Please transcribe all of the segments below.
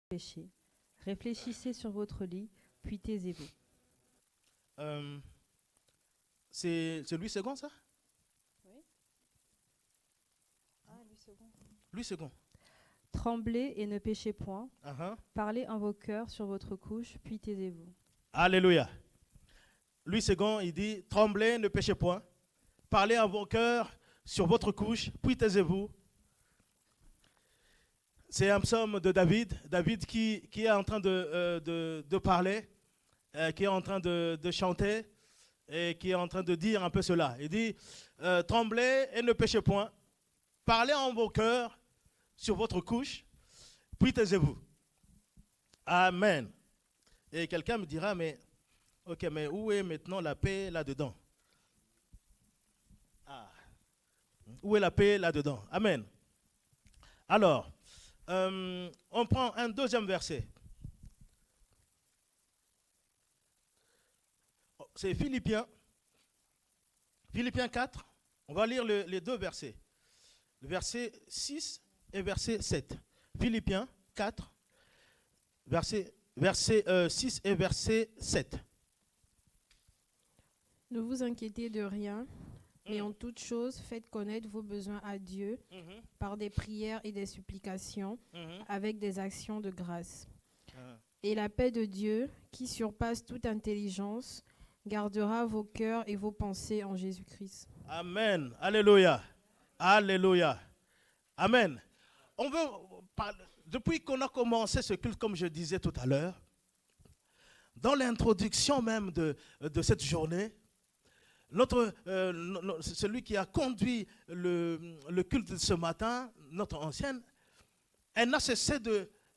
Péché. Réfléchissez sur votre lit, puis taisez-vous. Euh, c'est Louis II, ça? Oui. Ah, Louis II. Louis II. Tremblez et ne péchez point. Uh-huh. Parlez en vos cœurs sur votre couche, puis taisez-vous. Alléluia. Louis II, il dit, tremblez, ne péchez point. Parlez en vos cœurs sur votre couche, puis taisez-vous. C'est un psaume de David. David qui est en train de parler, qui est en train de chanter et qui est en train de dire un peu cela. Il dit, tremblez et ne péchez point. Parlez en vos cœurs sur votre couche, puis taisez-vous. Amen. Et quelqu'un me dira, mais où est maintenant la paix là-dedans? Où est la paix là-dedans? Amen. Alors, on prend un deuxième verset. C'est Philippiens 4. On va lire les deux versets. Le verset 6 et verset 7. Philippiens 4, verset 6 et verset 7. Ne vous inquiétez de rien, mais en toute chose, faites connaître vos besoins à Dieu par des prières et des supplications, avec des actions de grâce. Et la paix de Dieu, qui surpasse toute intelligence, gardera vos cœurs et vos pensées en Jésus-Christ. Amen. Alléluia. Alléluia. Amen. On veut parler, depuis qu'on a commencé ce culte, comme je disais tout à l'heure, dans l'introduction même de cette journée, celui qui a conduit le culte de ce matin, notre ancienne, elle n'a cessé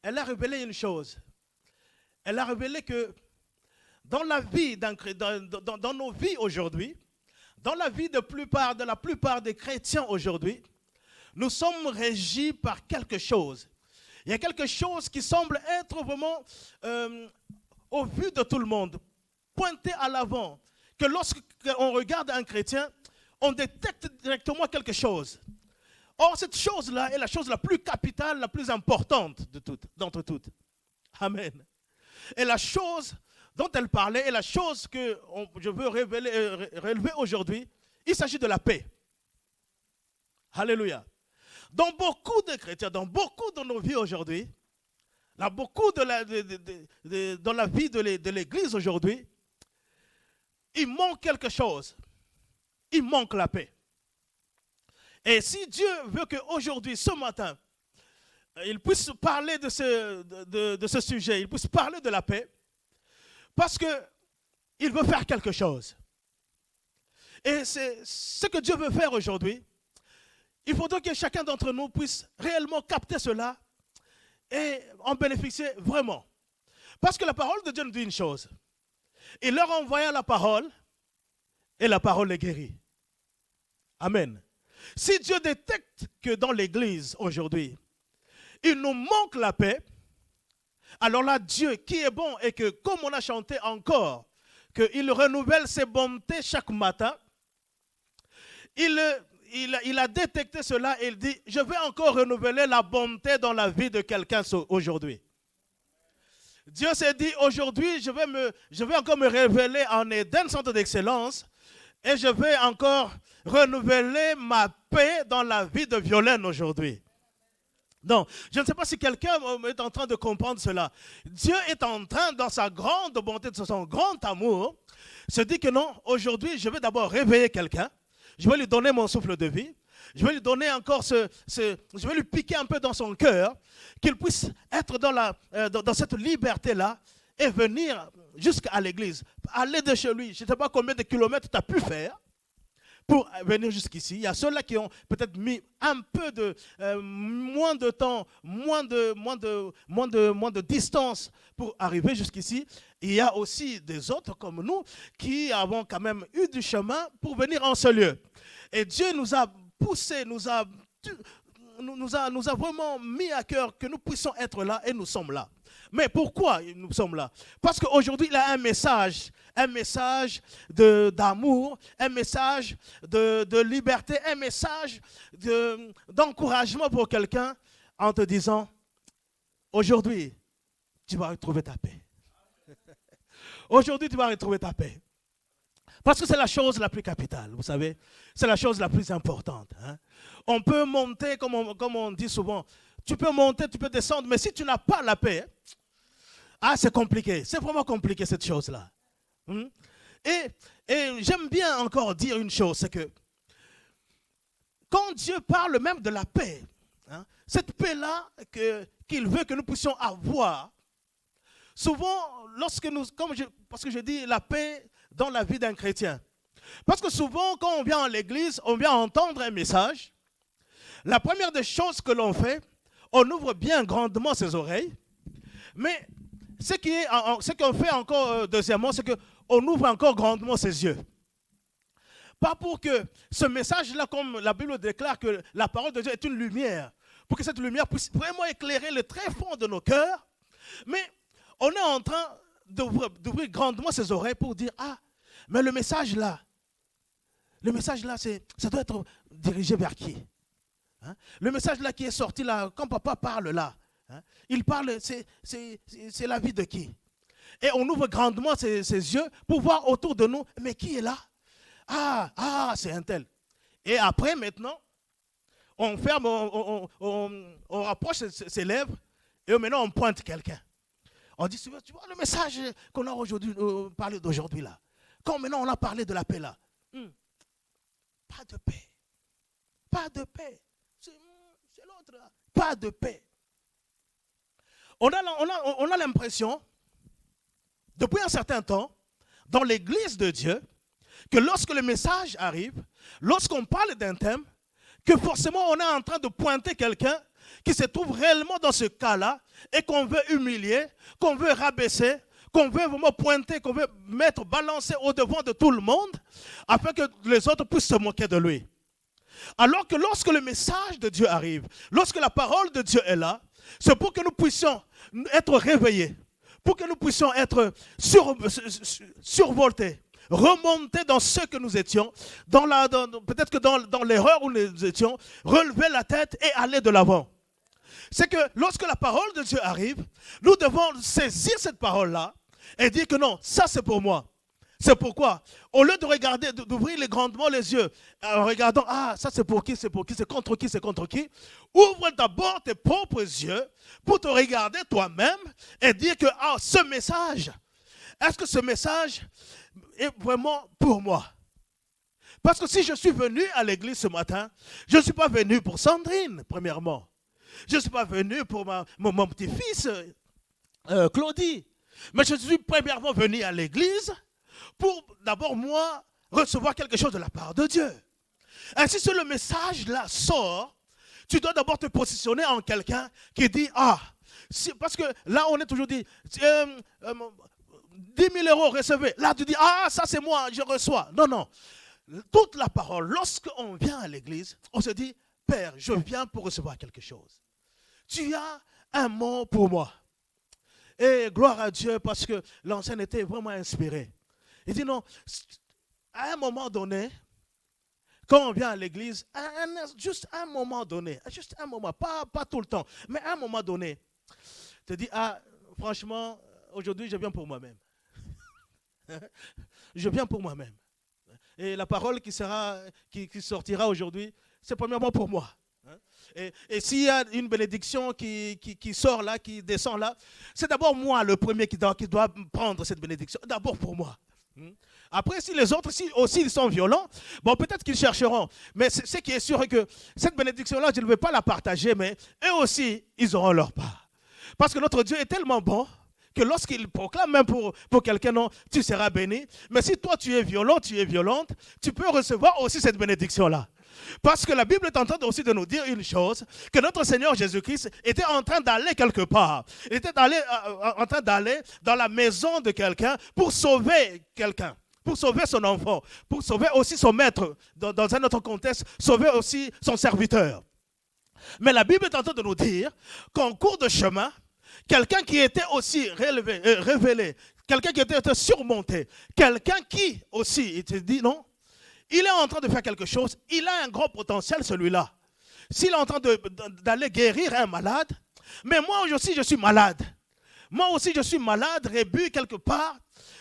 elle a révélé une chose. Elle a révélé que dans la vie dans nos vies aujourd'hui, dans la vie de la plupart des chrétiens aujourd'hui, nous sommes régis par quelque chose. Il y a quelque chose qui semble être vraiment au vu de tout le monde, pointé à l'avant, que lorsqu'on regarde un chrétien, on détecte directement quelque chose. Or, cette chose-là est la chose la plus capitale, la plus importante d'entre toutes. Amen. Et la chose dont elle parlait est la chose que je veux relever aujourd'hui. Il s'agit de la paix. Alléluia. Dans beaucoup de chrétiens, dans beaucoup de nos vies aujourd'hui, dans beaucoup dans la vie de l'Église aujourd'hui, il manque quelque chose. Il manque la paix. Et si Dieu veut qu'aujourd'hui, ce matin, il puisse parler de ce sujet, il puisse parler de la paix, parce qu'il veut faire quelque chose. Et c'est ce que Dieu veut faire aujourd'hui. Il faudrait que chacun d'entre nous puisse réellement capter cela et en bénéficier vraiment. Parce que la parole de Dieu nous dit une chose. Il leur envoya la parole et la parole est guérie. Amen. Si Dieu détecte que dans l'Église aujourd'hui, il nous manque la paix, alors là, Dieu qui est bon et que, comme on a chanté encore, qu'il renouvelle ses bontés chaque matin, il a détecté cela et il dit, je vais encore renouveler la bonté dans la vie de quelqu'un aujourd'hui. Dieu s'est dit, aujourd'hui, je vais encore me révéler en Éden, centre d'excellence, et je vais encore renouveler ma paix dans la vie de Violaine aujourd'hui. Donc, je ne sais pas si quelqu'un est en train de comprendre cela. Dieu est en train, dans sa grande bonté, de son grand amour, se dit que non, aujourd'hui, je vais d'abord réveiller quelqu'un. Je vais lui donner mon souffle de vie. Je vais lui donner encore je vais lui piquer un peu dans son cœur, qu'il puisse être dans cette liberté-là et venir jusqu'à l'église. Aller de chez lui, je ne sais pas combien de kilomètres tu as pu faire pour venir jusqu'ici. Il y a ceux-là qui ont peut-être mis un peu moins de temps, moins de distance pour arriver jusqu'ici. Il y a aussi des autres comme nous qui avons quand même eu du chemin pour venir en ce lieu. Et Dieu nous a poussés, nous a vraiment mis à cœur que nous puissions être là et nous sommes là. Mais pourquoi nous sommes là? Parce qu'aujourd'hui, il a un message d'amour, un message de liberté, un message d'encouragement pour quelqu'un en te disant, aujourd'hui, tu vas retrouver ta paix. Aujourd'hui, tu vas retrouver ta paix. Parce que c'est la chose la plus capitale, vous savez. C'est la chose la plus importante. Hein. On peut monter, comme on dit souvent, tu peux monter, tu peux descendre, mais si tu n'as pas la paix, c'est compliqué. C'est vraiment compliqué cette chose-là. Et j'aime bien encore dire une chose, c'est que quand Dieu parle même de la paix, hein, cette paix-là qu'il veut que nous puissions avoir, souvent, parce que je dis la paix dans la vie d'un chrétien. Parce que souvent, quand on vient à l'église, on vient entendre un message. La première des choses que l'on fait, on ouvre bien grandement ses oreilles. Mais ce qu'on fait encore deuxièmement, c'est qu'on ouvre encore grandement ses yeux. Pas pour que ce message-là, comme la Bible déclare que la parole de Dieu est une lumière, pour que cette lumière puisse vraiment éclairer le très fond de nos cœurs. Mais on est en train d'ouvrir grandement ses oreilles pour dire, mais le message là, ça doit être dirigé vers qui? Hein? Le message là qui est sorti là, quand papa parle là, hein, il parle, c'est la vie de qui? Et on ouvre grandement ses yeux pour voir autour de nous, mais qui est là? C'est un tel. Et après maintenant, on ferme, on rapproche ses lèvres et maintenant on pointe quelqu'un. On dit, tu vois le message qu'on a aujourd'hui, parlé d'aujourd'hui là. Quand maintenant on a parlé de la paix là. Pas de paix. Pas de paix. C'est l'autre là. Pas de paix. On a l'impression, depuis un certain temps, dans l'église de Dieu, que lorsque le message arrive, lorsqu'on parle d'un thème, que forcément on est en train de pointer quelqu'un qui se trouve réellement dans ce cas-là et qu'on veut humilier, qu'on veut rabaisser, qu'on veut vraiment pointer, qu'on veut balancer au devant de tout le monde afin que les autres puissent se moquer de lui. Alors que lorsque le message de Dieu arrive, lorsque la parole de Dieu est là, c'est pour que nous puissions être réveillés, pour que nous puissions être survoltés, remonter dans ce que nous étions, peut-être que dans l'erreur où nous étions, relever la tête et aller de l'avant. C'est que lorsque la parole de Dieu arrive, nous devons saisir cette parole-là et dire que non, ça c'est pour moi. C'est pourquoi, au lieu de regarder, d'ouvrir grandement les yeux, en regardant, ça c'est pour qui, c'est contre qui, c'est contre qui, ouvre d'abord tes propres yeux pour te regarder toi-même et dire que, ce message, est-ce que ce message est vraiment pour moi? Parce que si je suis venu à l'église ce matin, je ne suis pas venu pour Sandrine, premièrement. Je ne suis pas venu pour mon petit-fils, Claudie. Mais je suis premièrement venu à l'église pour d'abord, moi, recevoir quelque chose de la part de Dieu. Ainsi, si le message-là sort, tu dois d'abord te positionner en quelqu'un qui dit, parce que là, on est toujours dit, 10 000 euros recevez. Là, tu dis, ça c'est moi, je reçois. Non. Toute la parole, lorsqu'on vient à l'église, on se dit, Père, je viens pour recevoir quelque chose. Tu as un mot pour moi. Et gloire à Dieu parce que l'enseigne était vraiment inspiré. Il dit non, à un moment donné, quand on vient à l'église, juste un moment donné, pas tout le temps, mais à un moment donné, tu te dis, franchement, aujourd'hui je viens pour moi-même. Je viens pour moi-même. Et la parole qui sortira aujourd'hui, c'est premièrement pour moi. Et s'il y a une bénédiction qui sort là, qui descend là, c'est d'abord moi le premier qui doit prendre cette bénédiction. D'abord pour moi. Après, si les autres aussi ils sont violents, peut-être qu'ils chercheront. Mais ce qui est sûr est que cette bénédiction-là, je ne vais pas la partager, mais eux aussi, ils auront leur part. Parce que notre Dieu est tellement bon que lorsqu'il proclame même pour quelqu'un, non, tu seras béni. Mais si toi tu es violent, tu es violente, tu peux recevoir aussi cette bénédiction-là. Parce que la Bible est en train aussi de nous dire une chose, que notre Seigneur Jésus-Christ était en train d'aller quelque part. Il était en train d'aller dans la maison de quelqu'un pour sauver quelqu'un, pour sauver son enfant, pour sauver aussi son maître, dans un autre contexte, sauver aussi son serviteur. Mais la Bible est en train de nous dire qu'en cours de chemin, quelqu'un qui était aussi révélé, quelqu'un qui était surmonté, quelqu'un qui aussi, il te dit non, il est en train de faire quelque chose, il a un grand potentiel celui-là. S'il est en train d'aller guérir un malade, mais moi aussi je suis malade. Moi aussi je suis malade, rébut quelque part.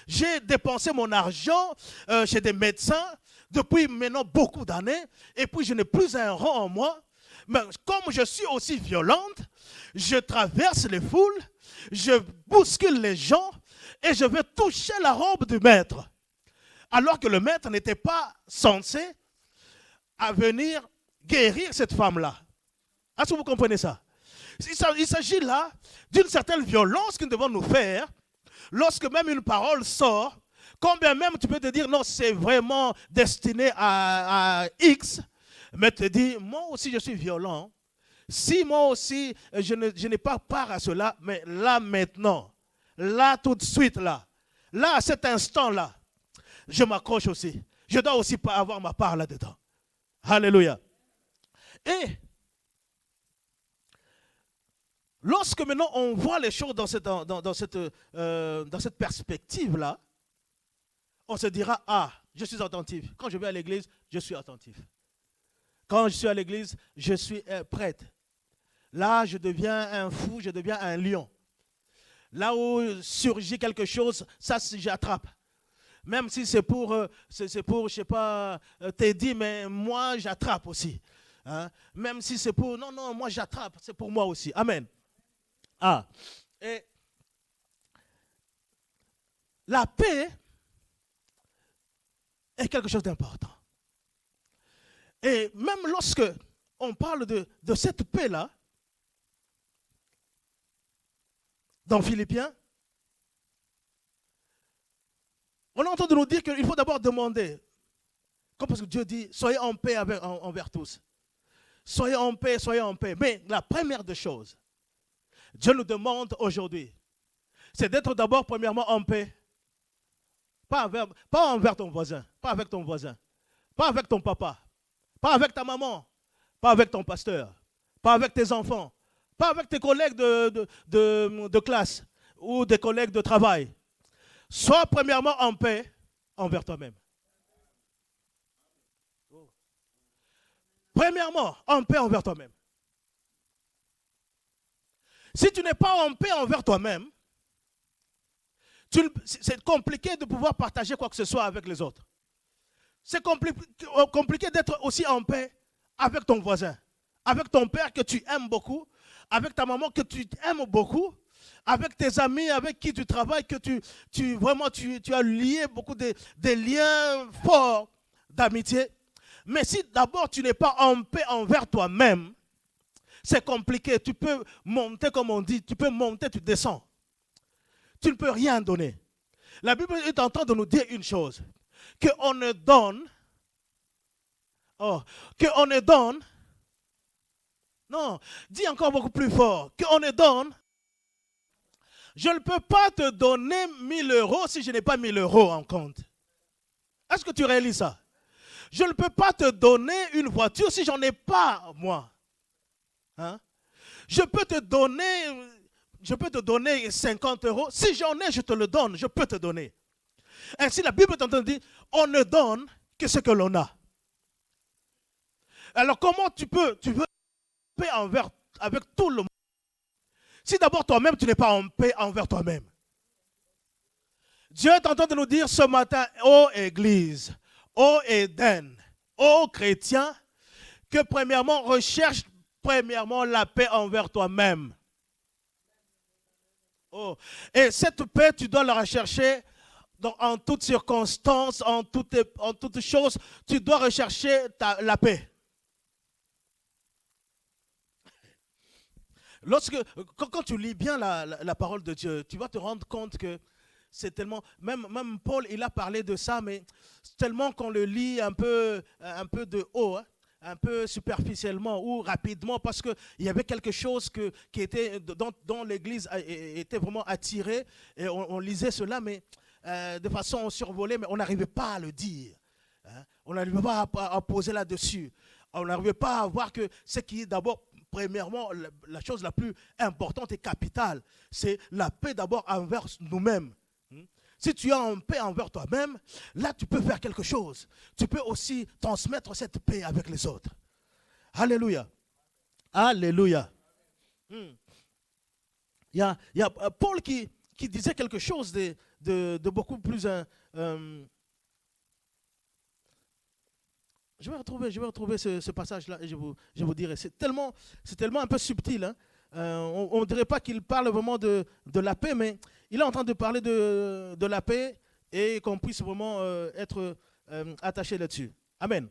J'ai dépensé mon argent chez des médecins depuis maintenant beaucoup d'années, et puis je n'ai plus un rang en moi. Mais comme je suis aussi violente, je traverse les foules, je bouscule les gens et je vais toucher la robe du maître. Alors que le maître n'était pas censé à venir guérir cette femme-là. Est-ce que vous comprenez ça? Il s'agit là d'une certaine violence que nous devons nous faire lorsque même une parole sort. Combien même tu peux te dire non, c'est vraiment destiné à X, mais te dis, moi aussi je suis violent. Si moi aussi je n'ai pas part à cela, mais là maintenant, là tout de suite, là à cet instant-là, je m'accroche aussi. Je dois aussi avoir ma part là-dedans. Alléluia. Et lorsque maintenant on voit les choses dans cette perspective-là, on se dira, ah, je suis attentif. Quand je vais à l'église, je suis attentif. Quand je suis à l'église, je suis prête. Là, je deviens un fou, je deviens un lion. Là où surgit quelque chose, ça, j'attrape. Même si c'est pour, je ne sais pas, Teddy, mais moi, j'attrape aussi. Hein? Même si c'est pour, non, moi, j'attrape, c'est pour moi aussi. Amen. Ah, et la paix est quelque chose d'important. Et même lorsque on parle de cette paix-là, dans Philippiens, on est en train de nous dire qu'il faut d'abord demander. Comme parce que Dieu dit, soyez en paix envers tous. Soyez en paix, soyez en paix. Mais la première des choses, Dieu nous demande aujourd'hui, c'est d'être d'abord premièrement en paix. Pas envers ton voisin, pas avec ton voisin, pas avec ton papa, pas avec ta maman, pas avec ton pasteur, pas avec tes enfants, pas avec tes collègues de classe ou des collègues de travail. Sois premièrement en paix envers toi-même. Premièrement, en paix envers toi-même. Si tu n'es pas en paix envers toi-même, c'est compliqué de pouvoir partager quoi que ce soit avec les autres. C'est compliqué d'être aussi en paix avec ton voisin, avec ton père que tu aimes beaucoup, avec ta maman que tu aimes beaucoup, avec tes amis avec qui tu travailles, que tu as lié beaucoup des liens forts d'amitié. Mais si d'abord tu n'es pas en paix envers toi-même, c'est compliqué. Tu peux monter, comme on dit, tu peux monter, tu descends. Tu ne peux rien donner. La Bible est en train de nous dire une chose, qu'on ne donne, non, dis encore beaucoup plus fort, qu'on ne donne, je ne peux pas te donner 1000 euros si je n'ai pas 1000 euros en compte. Est-ce que tu réalises ça? Je ne peux pas te donner une voiture si j'en ai pas, moi. Hein? Je peux te donner 50 euros. Si j'en ai, je te le donne. Je peux te donner. Ainsi, la Bible est en train de dire, on ne donne que ce que l'on a. Alors, comment tu veux paix avec tout le monde si d'abord toi-même, tu n'es pas en paix envers toi-même? Dieu est en train de nous dire ce matin, ô Église, ô Éden, ô chrétien, que premièrement, recherche premièrement la paix envers toi-même. Oh. Et cette paix, tu dois la rechercher en toutes circonstances, en toutes choses. Tu dois rechercher la paix. Quand tu lis bien la parole de Dieu, tu vas te rendre compte que c'est tellement, même Paul, il a parlé de ça, mais tellement qu'on le lit un peu de haut, hein, un peu superficiellement ou rapidement, parce qu'il y avait quelque chose qui était, dont l'Église était vraiment attirée, et on lisait cela, mais de façon survolée, mais on n'arrivait pas à le dire. Hein, on n'arrivait pas à poser là-dessus. On n'arrivait pas à voir que ce qui d'abord premièrement, la chose la plus importante et capitale, c'est la paix d'abord envers nous-mêmes. Si tu as une paix envers toi-même, là tu peux faire quelque chose. Tu peux aussi transmettre cette paix avec les autres. Alléluia. Alléluia. Il y a Paul qui disait quelque chose de beaucoup plus... Je vais retrouver ce passage-là et je vous dirai. C'est tellement un peu subtil. Hein. On ne dirait pas qu'il parle vraiment de la paix, mais il est en train de parler de la paix et qu'on puisse vraiment être attaché là-dessus. Amen.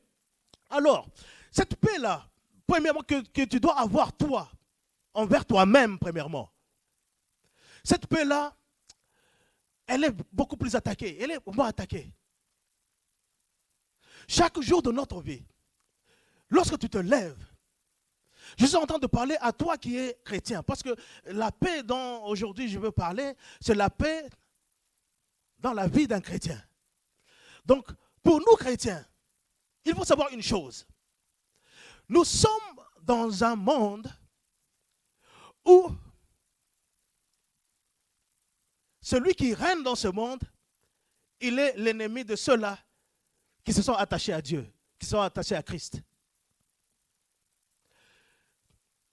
Alors, cette paix-là, premièrement, que tu dois avoir toi, envers toi-même, premièrement. Cette paix-là, elle est beaucoup plus attaquée. Elle est moins attaquée. Chaque jour de notre vie, lorsque tu te lèves, je suis en train de parler à toi qui es chrétien. Parce que la paix dont aujourd'hui je veux parler, c'est la paix dans la vie d'un chrétien. Donc, pour nous chrétiens, il faut savoir une chose. Nous sommes dans un monde où celui qui règne dans ce monde, il est l'ennemi de ceux-là qui se sont attachés à Dieu, qui sont attachés à Christ.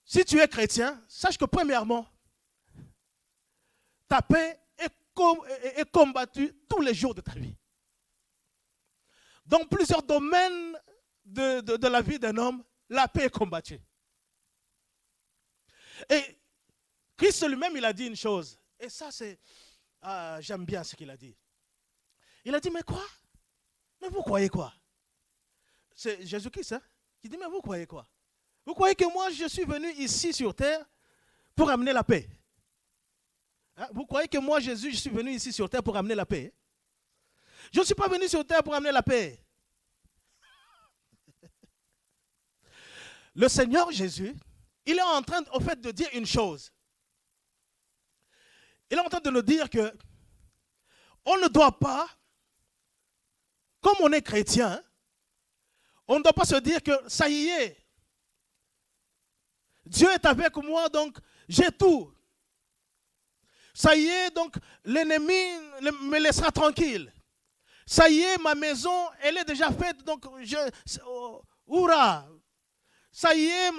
Si tu es chrétien, sache que premièrement, ta paix est combattue tous les jours de ta vie. Dans plusieurs domaines de la vie d'un homme, la paix est combattue. Et Christ lui-même, il a dit une chose. Et ça, c'est... j'aime bien ce qu'il a dit. Il a dit, mais quoi? Mais vous croyez quoi? C'est Jésus-Christ, hein, qui dit, mais vous croyez quoi? Vous croyez que moi, je suis venu ici sur terre pour amener la paix? Hein? Vous croyez que moi, Jésus, je suis venu ici sur terre pour amener la paix? Je ne suis pas venu sur terre pour amener la paix. Le Seigneur Jésus, il est en train, au fait, de dire une chose. Il est en train de nous dire que on ne doit pas, comme on est chrétien, on ne doit pas se dire que ça y est, Dieu est avec moi, donc j'ai tout. Ça y est, donc l'ennemi me laissera tranquille. Ça y est, ma maison, elle est déjà faite, donc hurrah. Ça y est,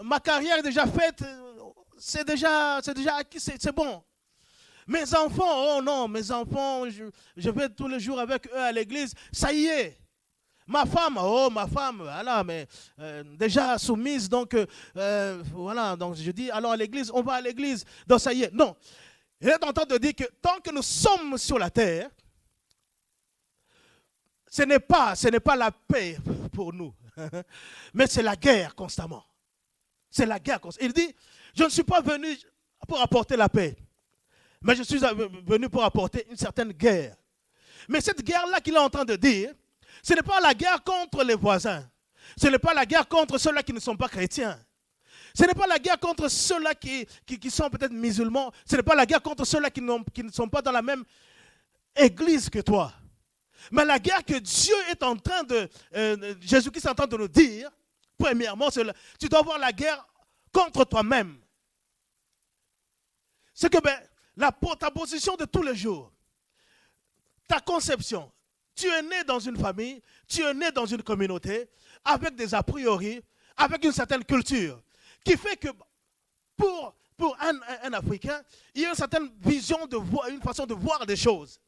ma carrière est déjà faite, c'est déjà acquis, c'est bon. Mes enfants, oh non, mes enfants, je vais tous les jours avec eux à l'église, ça y est. Ma femme, voilà, mais déjà soumise, donc voilà, donc je dis, allons à l'église, on va à l'église, donc ça y est. Non, il est en train de dire que tant que nous sommes sur la terre, ce n'est pas la paix pour nous, mais c'est la guerre constamment. C'est la guerre constamment. Il dit, je ne suis pas venu pour apporter la paix, mais je suis venu pour apporter une certaine guerre. Mais cette guerre-là qu'il est en train de dire, ce n'est pas la guerre contre les voisins. Ce n'est pas la guerre contre ceux-là qui ne sont pas chrétiens. Ce n'est pas la guerre contre ceux-là qui sont peut-être musulmans. Ce n'est pas la guerre contre ceux-là qui ne sont pas dans la même église que toi. Mais la guerre que Dieu est en train de... Jésus-Christ est en train de nous dire, premièrement, tu dois avoir la guerre contre toi-même. C'est que ta position de tous les jours, ta conception, tu es né dans une famille, tu es né dans une communauté, avec des a priori, avec une certaine culture, qui fait que pour un Africain, il y a une certaine vision, une façon de voir des choses,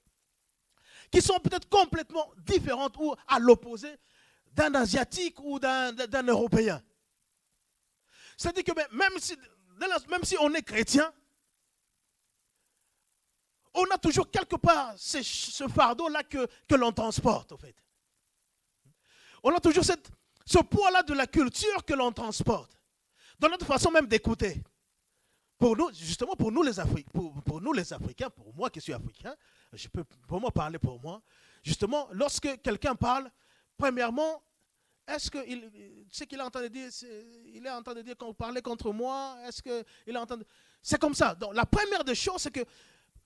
qui sont peut-être complètement différentes ou à l'opposé d'un Asiatique ou d'un Européen. C'est-à-dire que même si on est chrétien, on a toujours quelque part ce fardeau-là que l'on transporte, en fait. On a toujours ce poids-là de la culture que l'on transporte. Dans notre façon même d'écouter. Pour nous, justement, pour nous les Africains, pour moi qui suis africain, je peux vraiment parler pour moi. Justement, lorsque quelqu'un parle, premièrement, est-ce qu'il est en train de dire, il est en train de dire qu'on parlait contre moi? Est-ce qu'il est en train de... C'est comme ça. Donc, la première des choses, c'est que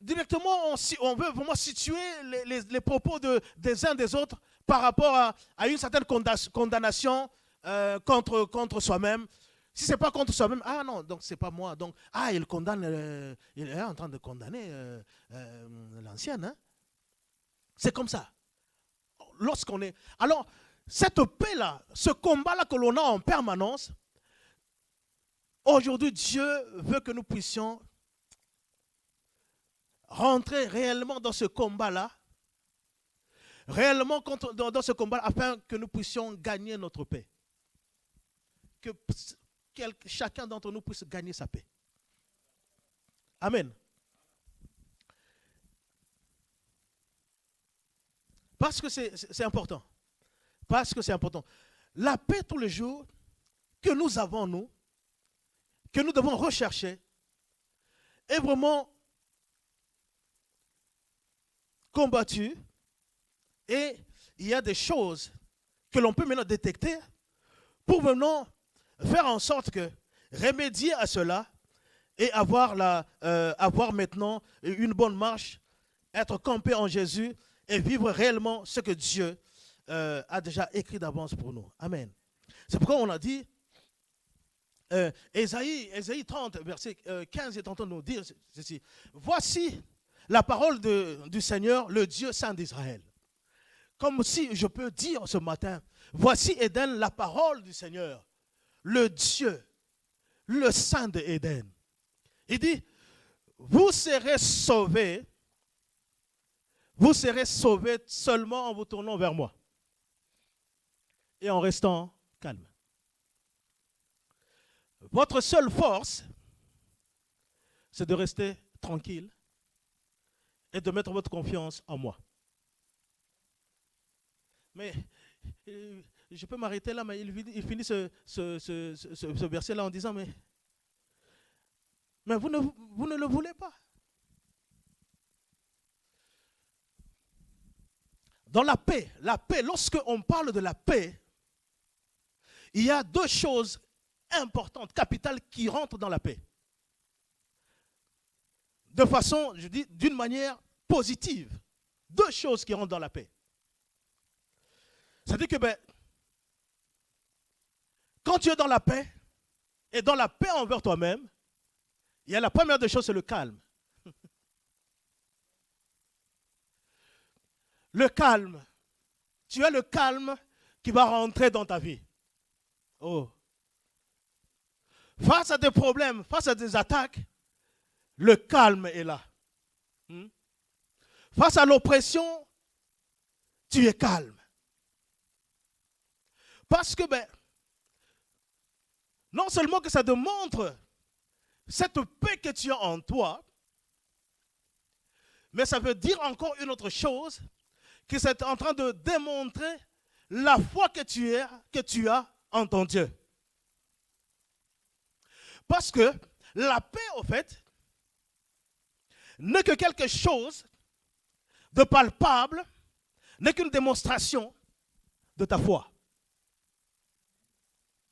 directement, on veut vraiment situer les propos des uns des autres par rapport à une certaine condamnation contre soi-même. Si ce n'est pas contre soi-même, ah non, donc ce n'est pas moi. Donc, il condamne, il est en train de condamner l'ancienne. Hein? C'est comme ça. Lorsqu'on est. Alors, cette paix-là, ce combat-là que l'on a en permanence, aujourd'hui, Dieu veut que nous puissions rentrer réellement dans ce combat-là, réellement dans ce combat afin que nous puissions gagner notre paix. Que chacun d'entre nous puisse gagner sa paix. Amen. Parce que c'est important. Parce que c'est important. La paix tous les jours que nous avons, nous, que nous devons rechercher, est vraiment combattue. Et il y a des choses que l'on peut maintenant détecter pour maintenant faire en sorte que remédier à cela et avoir maintenant une bonne marche, être campé en Jésus et vivre réellement ce que Dieu a déjà écrit d'avance pour nous. Amen. C'est pourquoi on a dit, Ésaïe 30, verset 15 est en train de nous dire ceci. Voici la parole du Seigneur, le Dieu saint d'Israël. Comme si je peux dire ce matin, voici Éden, la parole du Seigneur, le Dieu, le saint d'Éden. Il dit, vous serez sauvés seulement en vous tournant vers moi et en restant calme. Votre seule force, c'est de rester tranquille et de mettre votre confiance en moi. Mais je peux m'arrêter là, mais il finit ce verset-là en disant, mais vous ne le voulez pas. Dans la paix, lorsque on parle de la paix, il y a deux choses importantes, capitales, qui rentrent dans la paix. De façon, je dis, d'une manière positive. Deux choses qui rentrent dans la paix. C'est-à-dire que quand tu es dans la paix, et dans la paix envers toi-même, il y a la première des choses, c'est le calme. Le calme. Tu as le calme qui va rentrer dans ta vie. Oh. Face à des problèmes, face à des attaques, le calme est là. Face à l'oppression, tu es calme. Parce que, non seulement que ça démontre cette paix que tu as en toi, mais ça veut dire encore une autre chose, que c'est en train de démontrer la foi que tu as en ton Dieu. Parce que la paix, au fait, n'est que quelque chose de palpable, n'est qu'une démonstration de ta foi.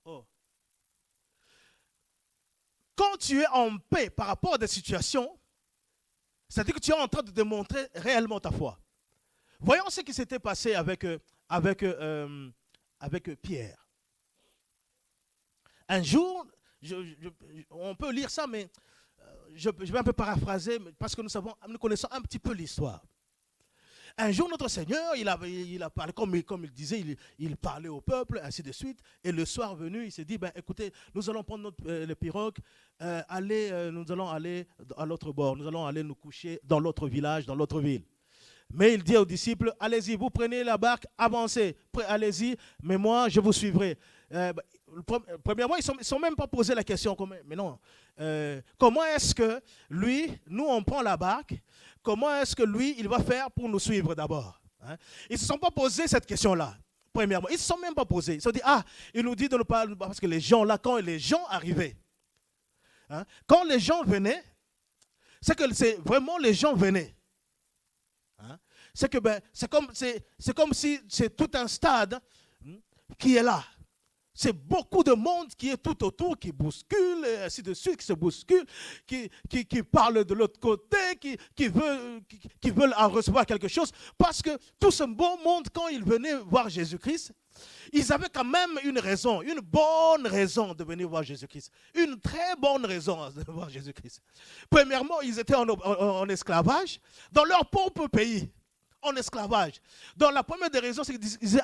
Oh. Quand tu es en paix par rapport à des situations, c'est-à-dire que tu es en train de démontrer réellement ta foi. Voyons ce qui s'était passé avec Pierre. Un jour, on peut lire ça, mais je vais un peu paraphraser parce que nous connaissons un petit peu l'histoire. Un jour, notre Seigneur, il a parlé, comme il disait, il parlait au peuple, ainsi de suite. Et le soir venu, il s'est dit, écoutez, nous allons prendre les pirogues, nous allons aller à l'autre bord, nous allons aller nous coucher dans l'autre village, dans l'autre ville. Mais il dit aux disciples, allez-y, vous prenez la barque, avancez, allez-y, mais moi, je vous suivrai. Premièrement, ils ne sont même pas posé la question, mais non, comment est-ce que nous, on prend la barque, comment est-ce que il va faire pour nous suivre d'abord, hein? Ils ne se sont pas posé cette question-là, premièrement. Ils ne se sont même pas posés. Ils se sont dit, il nous dit de ne pas, parce que les gens, là, quand les gens arrivaient, hein, quand les gens venaient, c'est vraiment les gens venaient. Hein? C'est comme si c'est tout un stade qui est là. C'est beaucoup de monde qui est tout autour, qui bouscule, et ainsi de suite, qui se bouscule, qui parle de l'autre côté, qui veulent en recevoir quelque chose. Parce que tout ce beau monde, quand ils venaient voir Jésus-Christ, ils avaient quand même une raison, une bonne raison de venir voir Jésus-Christ. Une très bonne raison de voir Jésus-Christ. Premièrement, ils étaient en esclavage dans leur propre pays, en esclavage. Donc la première des raisons, c'est qu'ils disaient,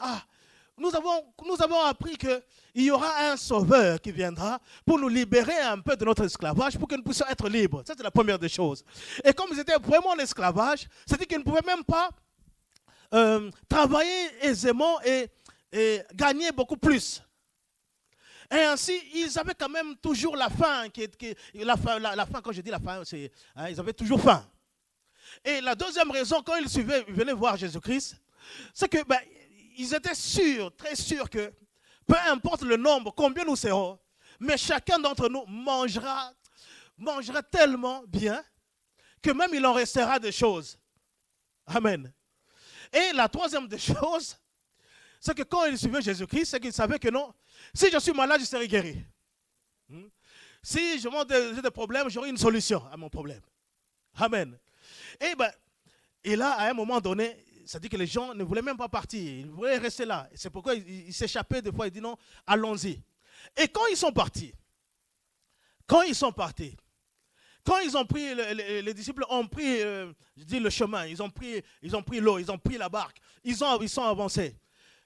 nous avons appris qu'il y aura un sauveur qui viendra pour nous libérer un peu de notre esclavage, pour que nous puissions être libres. Ça, c'est la première des choses. Et comme ils étaient vraiment en esclavage, c'est-à-dire qu'ils ne pouvaient même pas travailler aisément et gagner beaucoup plus. Et ainsi, ils avaient quand même toujours la faim. La faim, quand je dis la faim, c'est, ils avaient toujours faim. Et la deuxième raison, quand ils venaient voir Jésus-Christ, c'est que ils étaient sûrs, très sûrs que peu importe le nombre, combien nous serons, mais chacun d'entre nous mangera tellement bien que même il en restera des choses. Amen. Et la troisième des choses, c'est que quand ils suivaient Jésus-Christ, c'est qu'ils savaient que non, si je suis malade, je serai guéri. Si j'ai des problèmes, j'aurai une solution à mon problème. Amen. Et là, à un moment donné, ça dit que les gens ne voulaient même pas partir. Ils voulaient rester là. C'est pourquoi ils s'échappaient des fois. Ils disent non, allons-y. Et quand ils sont partis, quand ils ont pris, les disciples ont pris, le chemin, ils ont pris l'eau, ils ont pris la barque, ils sont avancés.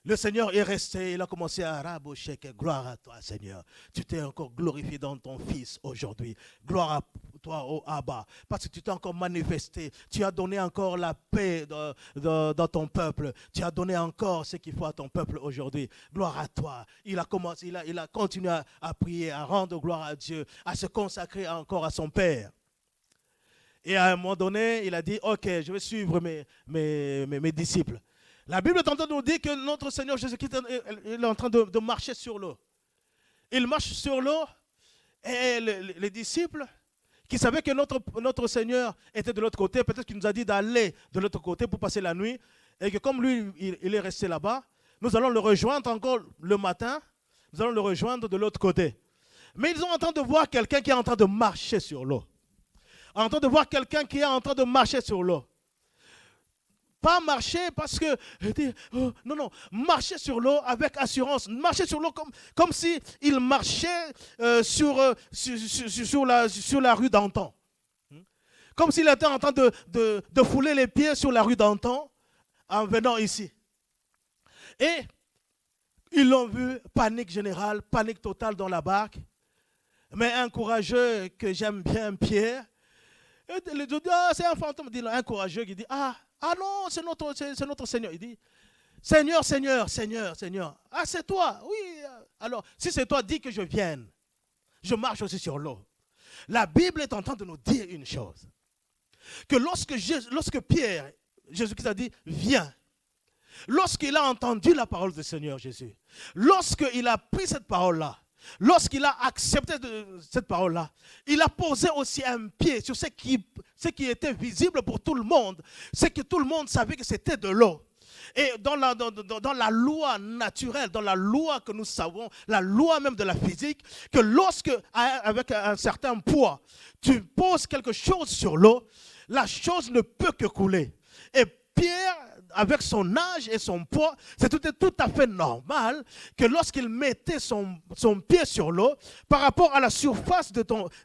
Le Seigneur est resté, il a commencé à rabocher, gloire à toi Seigneur. Tu t'es encore glorifié dans ton Fils aujourd'hui. Gloire à toi, ô Abba, parce que tu t'es encore manifesté. Tu as donné encore la paix dans ton peuple. Tu as donné encore ce qu'il faut à ton peuple aujourd'hui. Gloire à toi. Il a continué à prier, à rendre gloire à Dieu, à se consacrer encore à son Père. Et à un moment donné, il a dit, ok, je vais suivre mes disciples. La Bible est en train de nous dire que notre Seigneur Jésus-Christ est en train de marcher sur l'eau. Il marche sur l'eau et les disciples qui savaient que notre Seigneur était de l'autre côté, peut-être qu'il nous a dit d'aller de l'autre côté pour passer la nuit et que comme lui, il est resté là-bas, nous allons le rejoindre encore le matin, nous allons le rejoindre de l'autre côté. Mais ils sont en train de voir quelqu'un qui est en train de marcher sur l'eau. En train de voir quelqu'un qui est en train de marcher sur l'eau. Pas marcher parce que, non, marcher sur l'eau avec assurance. Marcher sur l'eau comme s'il marchait sur la rue d'antan. Comme s'il était en train de fouler les pieds sur la rue d'antan en venant ici. Et ils l'ont vu, panique générale, panique totale dans la barque. Mais un courageux que j'aime bien, Pierre, il dit, c'est un fantôme. Il dit, un courageux qui dit, ah non, c'est notre Seigneur. Il dit, Seigneur. Ah, c'est toi. Oui. Alors, si c'est toi, dis que je vienne. Je marche aussi sur l'eau. La Bible est en train de nous dire une chose. Que lorsque Pierre, Jésus-Christ a dit, viens. Lorsqu'il a entendu la parole du Seigneur Jésus, lorsqu'il a pris cette parole-là, lorsqu'il a accepté cette parole-là, il a posé aussi un pied sur ce qui était visible pour tout le monde. C'est que tout le monde savait que c'était de l'eau. Et dans la loi naturelle, dans la loi que nous savons, la loi même de la physique, que lorsque, avec un certain poids, tu poses quelque chose sur l'eau, la chose ne peut que couler. Et Pierre, avec son âge et son poids, c'était tout à fait normal que lorsqu'il mettait son pied sur l'eau, par rapport à la surface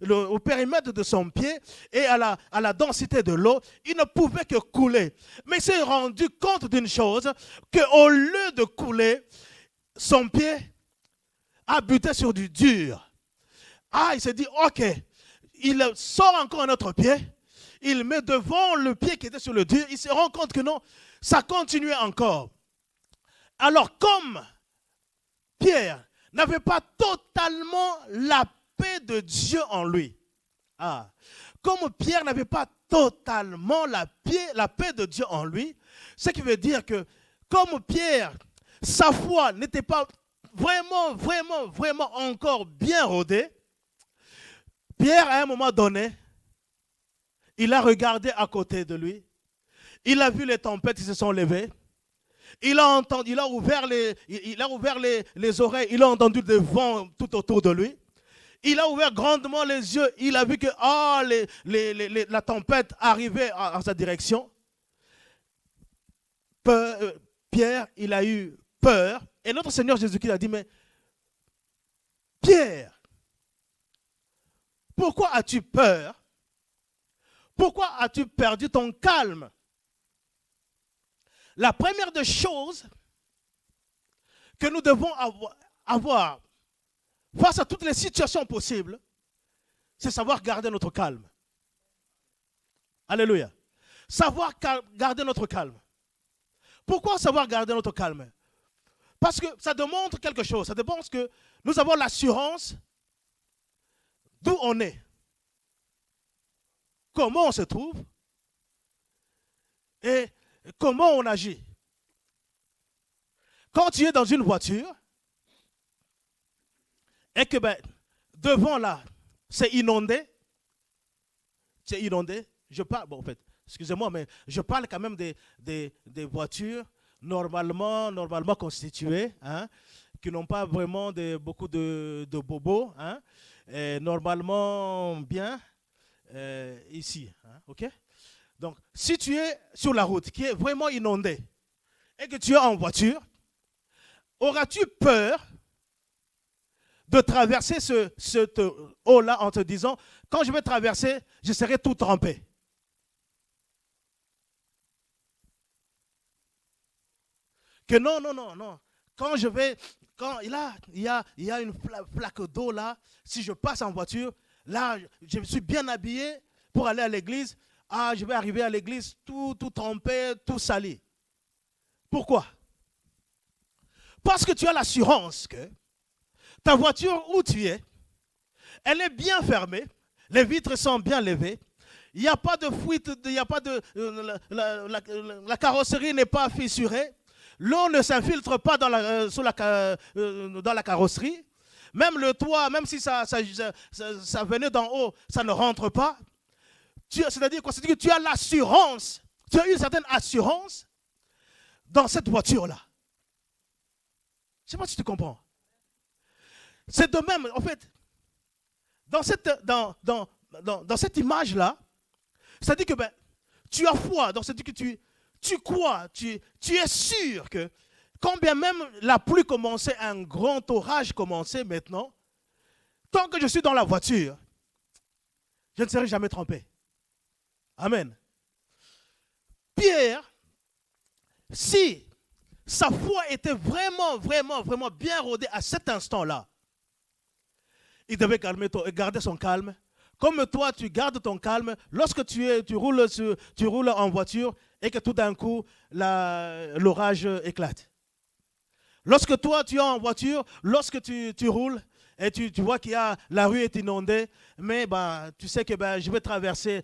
au périmètre de son pied et à la densité de l'eau, il ne pouvait que couler. Mais il s'est rendu compte d'une chose, qu'au lieu de couler, son pied a buté sur du dur. Il s'est dit, ok, il sort encore un autre pied, il met devant le pied qui était sur le dur, il se rend compte que non, ça continuait encore. Alors comme Pierre n'avait pas totalement la paix de Dieu en lui, comme Pierre n'avait pas totalement la paix de Dieu en lui, ce qui veut dire que comme Pierre, sa foi n'était pas vraiment encore bien rodée, Pierre à un moment donné, il a regardé à côté de lui. Il a vu les tempêtes qui se sont levées. Il a entendu, il a ouvert les oreilles, il a entendu des vents tout autour de lui. Il a ouvert grandement les yeux, il a vu que la tempête arrivait en sa direction. Pierre, il a eu peur. Et notre Seigneur Jésus-Christ a dit, mais Pierre, pourquoi as-tu peur? Pourquoi as-tu perdu ton calme? La première des choses que nous devons avoir face à toutes les situations possibles, c'est savoir garder notre calme. Alléluia. Savoir garder notre calme. Pourquoi savoir garder notre calme? Parce que ça démontre quelque chose. Ça démontre que nous avons l'assurance d'où on est, comment on se trouve et comment on agit. Quand tu es dans une voiture et que devant là, c'est inondé, je parle, bon en fait, excusez-moi, mais je parle quand même des voitures normalement constituées, hein, qui n'ont pas vraiment beaucoup de bobos, hein, et normalement bien ici, hein, ok? Donc, si tu es sur la route qui est vraiment inondée et que tu es en voiture, auras-tu peur de traverser cette eau-là en te disant, quand je vais traverser, je serai tout trempé? Que non. Quand il y a une flaque d'eau là, si je passe en voiture, là, je suis bien habillé pour aller à l'église. Ah, je vais arriver à l'église tout trempé, tout sali. Pourquoi? Parce que tu as l'assurance que ta voiture où tu es, elle est bien fermée, les vitres sont bien levées, il n'y a pas de fuite, il n'y a pas de, la carrosserie n'est pas fissurée, l'eau ne s'infiltre pas dans la carrosserie, même le toit, même si ça venait d'en haut, ça ne rentre pas. C'est-à-dire quoi? C'est-à-dire que tu as l'assurance, tu as une certaine assurance dans cette voiture-là. Je ne sais pas si tu comprends. C'est de même, en fait, dans cette image-là, c'est-à-dire que tu as foi, donc c'est-à-dire que tu crois, tu es sûr que quand bien même la pluie commençait, un grand orage commençait maintenant, tant que je suis dans la voiture, je ne serai jamais trempé. Amen. Pierre, si sa foi était vraiment bien rodée à cet instant-là, il devait garder son calme. Comme toi, tu gardes ton calme lorsque tu roules en voiture et que tout d'un coup, l'orage éclate. Lorsque toi, tu es en voiture, lorsque tu roules et tu vois que la rue est inondée, mais tu sais que je vais traverser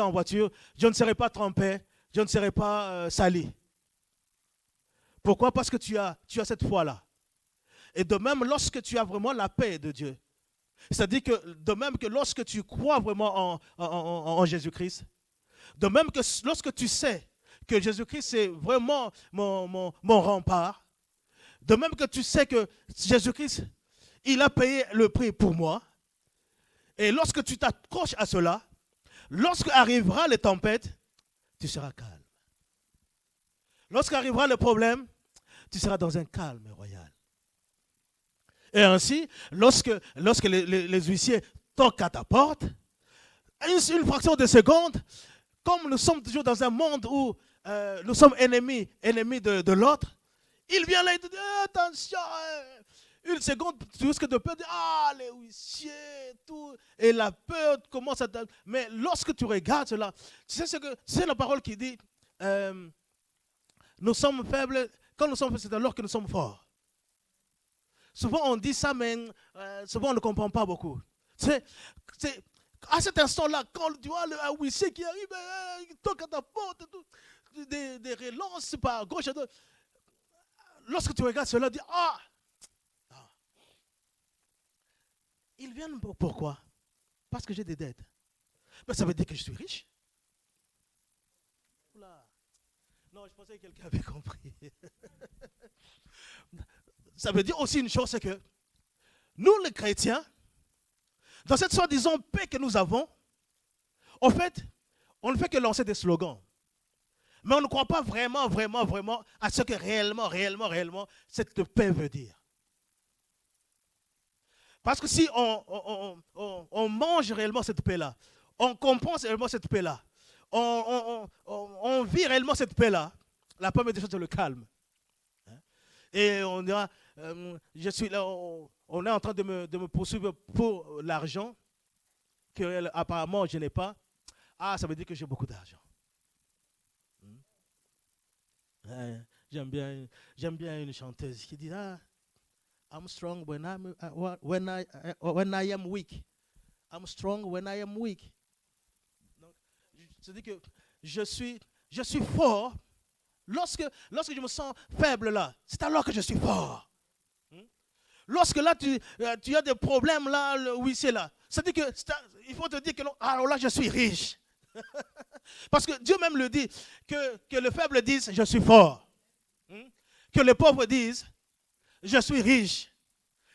en voiture, je ne serai pas trempé, je ne serai pas sali. Pourquoi? Parce que tu as cette foi-là. Et de même, lorsque tu as vraiment la paix de Dieu, c'est-à-dire que de même que lorsque tu crois vraiment en Jésus-Christ, de même que lorsque tu sais que Jésus-Christ c'est vraiment mon rempart, de même que tu sais que Jésus-Christ, il a payé le prix pour moi, et lorsque tu t'accroches à cela, lorsque arrivera les tempêtes, tu seras calme. Lorsqu'arrivera le problème, tu seras dans un calme royal. Et ainsi, lorsque les huissiers toquent à ta porte, une fraction de seconde, comme nous sommes toujours dans un monde où nous sommes ennemis de l'autre, il vient là et te dit, attention, une seconde, tu risques de peur, les huissiers, tout, et la peur commence à... Mais lorsque tu regardes cela, tu sais la parole qui dit, nous sommes faibles, quand nous sommes faibles, c'est alors que nous sommes forts. Souvent on dit ça, mais souvent on ne comprend pas beaucoup. C'est à cet instant-là, quand tu vois un huissier qui arrive, il toque à ta porte, des relances par gauche et droite. Lorsque tu regardes cela, tu dis, ils viennent pourquoi? Parce que j'ai des dettes. Mais ça veut dire que je suis riche. Non, Non, je pensais que quelqu'un avait compris. Ça veut dire aussi une chose, c'est que nous, les chrétiens, dans cette soi-disant paix que nous avons, en fait, on ne fait que lancer des slogans. Mais on ne croit pas vraiment à ce que réellement, cette paix veut dire. Parce que si on mange réellement cette paix-là, on comprend réellement cette paix-là, on vit réellement cette paix-là, la première des choses, c'est le calme. Et on dira, je suis là, on est en train de me poursuivre pour l'argent que apparemment je n'ai pas. Ah, ça veut dire que j'ai beaucoup d'argent. J'aime bien une chanteuse qui dit, I'm strong when I am weak. I'm strong when I am weak. Donc, c'est-à-dire que je suis fort lorsque je me sens faible là. C'est alors que je suis fort. Lorsque là tu as des problèmes là, oui c'est là. C'est-à-dire que il faut te dire que non, alors là je suis riche. Parce que Dieu même le dit, que le faible dise je suis fort. Que les pauvres disent je suis riche.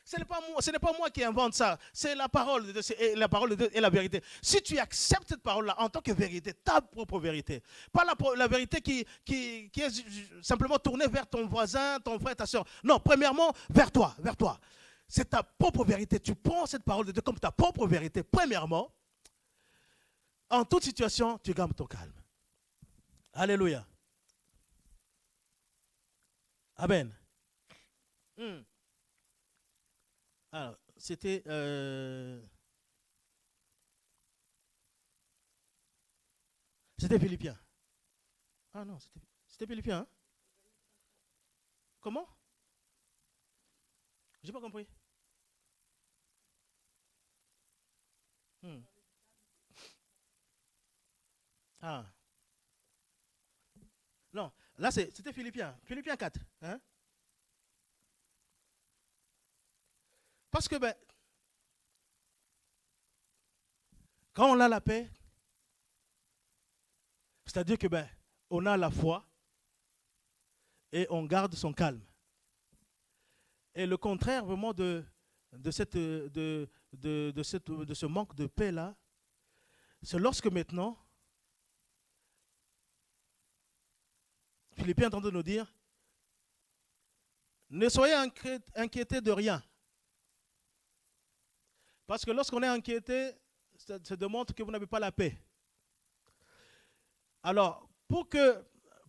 Ce n'est pas moi qui invente ça. C'est la parole de Dieu. Et la parole de Dieu est la vérité. Si tu acceptes cette parole-là en tant que vérité, ta propre vérité, pas la vérité qui est simplement tournée vers ton voisin, ton frère, ta soeur. Non, premièrement, vers toi. C'est ta propre vérité. Tu prends cette parole de Dieu comme ta propre vérité. Premièrement, en toute situation, tu gardes ton calme. Alléluia. Amen. Alors, c'était Philippiens. Ah non, c'était Philippiens. Hein? Comment? J'ai pas compris. Ah. Non, là c'était Philippiens. Philippiens 4. Hein? Parce que quand on a la paix, c'est-à-dire que on a la foi et on garde son calme. Et le contraire vraiment de ce manque de paix là, c'est lorsque maintenant Philippiens est en train de nous dire, ne soyez inquiétés de rien. Parce que lorsqu'on est inquiété, ça démontre que vous n'avez pas la paix. Alors, pour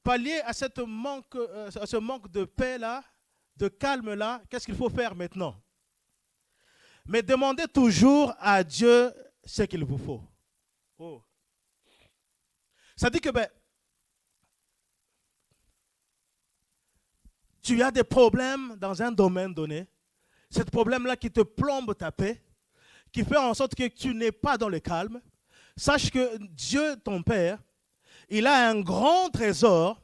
pallier à ce manque de paix-là, de calme-là, qu'est-ce qu'il faut faire maintenant? Mais demandez toujours à Dieu ce qu'il vous faut. Oh. Ça dit que tu as des problèmes dans un domaine donné, ce problème-là qui te plombe ta paix, qui fait en sorte que tu n'es pas dans le calme, sache que Dieu, ton Père, il a un grand trésor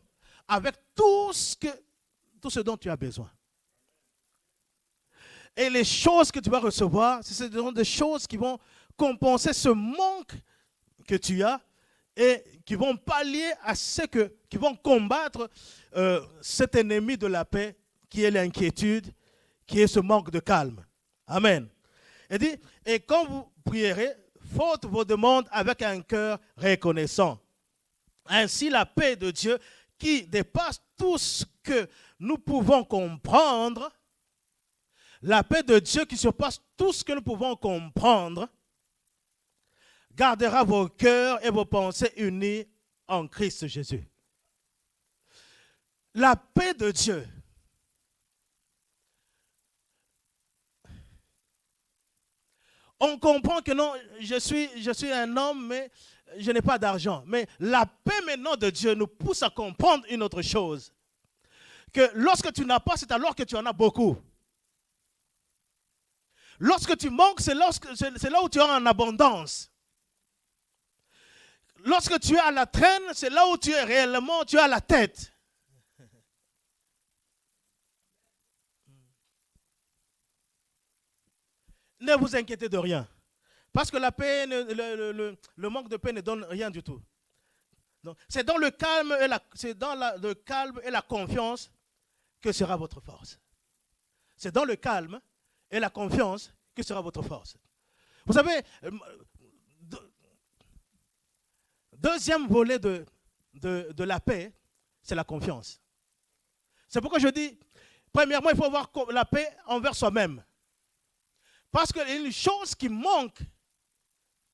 avec tout ce dont tu as besoin. Et les choses que tu vas recevoir, ce sont des choses qui vont compenser ce manque que tu as et qui vont pallier à qui vont combattre cet ennemi de la paix qui est l'inquiétude, qui est ce manque de calme. Amen. Il dit, et quand vous prierez, faites vos demandes avec un cœur reconnaissant. Ainsi, la paix de Dieu, qui dépasse tout ce que nous pouvons comprendre, la paix de Dieu qui surpasse tout ce que nous pouvons comprendre, gardera vos cœurs et vos pensées unis en Christ Jésus. La paix de Dieu. On comprend que non, je suis un homme, mais je n'ai pas d'argent. Mais la paix maintenant de Dieu nous pousse à comprendre une autre chose. Que lorsque tu n'as pas, c'est alors que tu en as beaucoup. Lorsque tu manques, c'est là où tu es en abondance. Lorsque tu es à la traîne, c'est là où tu es réellement, tu as la tête. Ne vous inquiétez de rien. Parce que la paix, le manque de paix ne donne rien du tout. Donc, c'est dans le calme le calme et la confiance que sera votre force. C'est dans le calme et la confiance que sera votre force. Vous savez, deuxième volet de la paix, c'est la confiance. C'est pourquoi je dis, premièrement, il faut avoir la paix envers soi-même. Parce qu'il y a une chose qui manque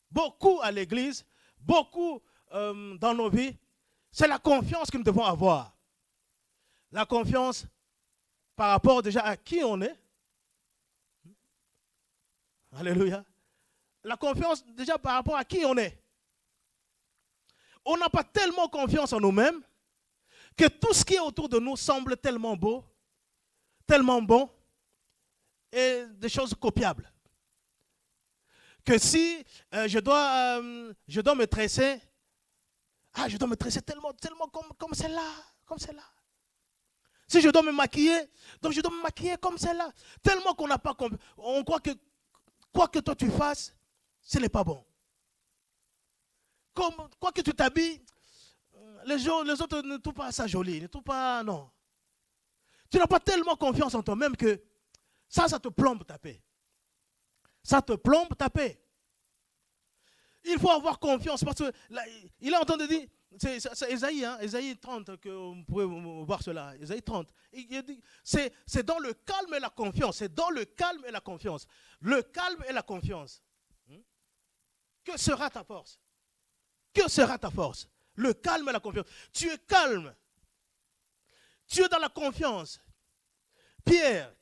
beaucoup à l'église, beaucoup dans nos vies, c'est la confiance que nous devons avoir. La confiance par rapport déjà à qui on est. Alléluia. La confiance déjà par rapport à qui on est. On n'a pas tellement confiance en nous-mêmes que tout ce qui est autour de nous semble tellement beau, tellement bon et des choses copiables. Que si je dois me tresser, je dois me tresser tellement comme celle-là, comme celle-là. Si je dois me maquiller, donc je dois me maquiller comme celle-là. Tellement qu'on n'a pas compris. On croit que quoi que toi tu fasses, ce n'est pas bon. Quoi que tu t'habilles, les autres ne trouvent pas ça joli, ne trouvent pas, non. Tu n'as pas tellement confiance en toi-même que ça te plombe ta paix. Ça te plombe ta paix. Il faut avoir confiance parce que là, il est en train de dire, c'est Ésaïe, Ésaïe 30, que vous pouvez voir cela, Ésaïe 30. Il dit, c'est dans le calme et la confiance, c'est dans le calme et la confiance. Le calme et la confiance. Que sera ta force? Que sera ta force? Le calme et la confiance. Tu es calme. Tu es dans la confiance. Pierre,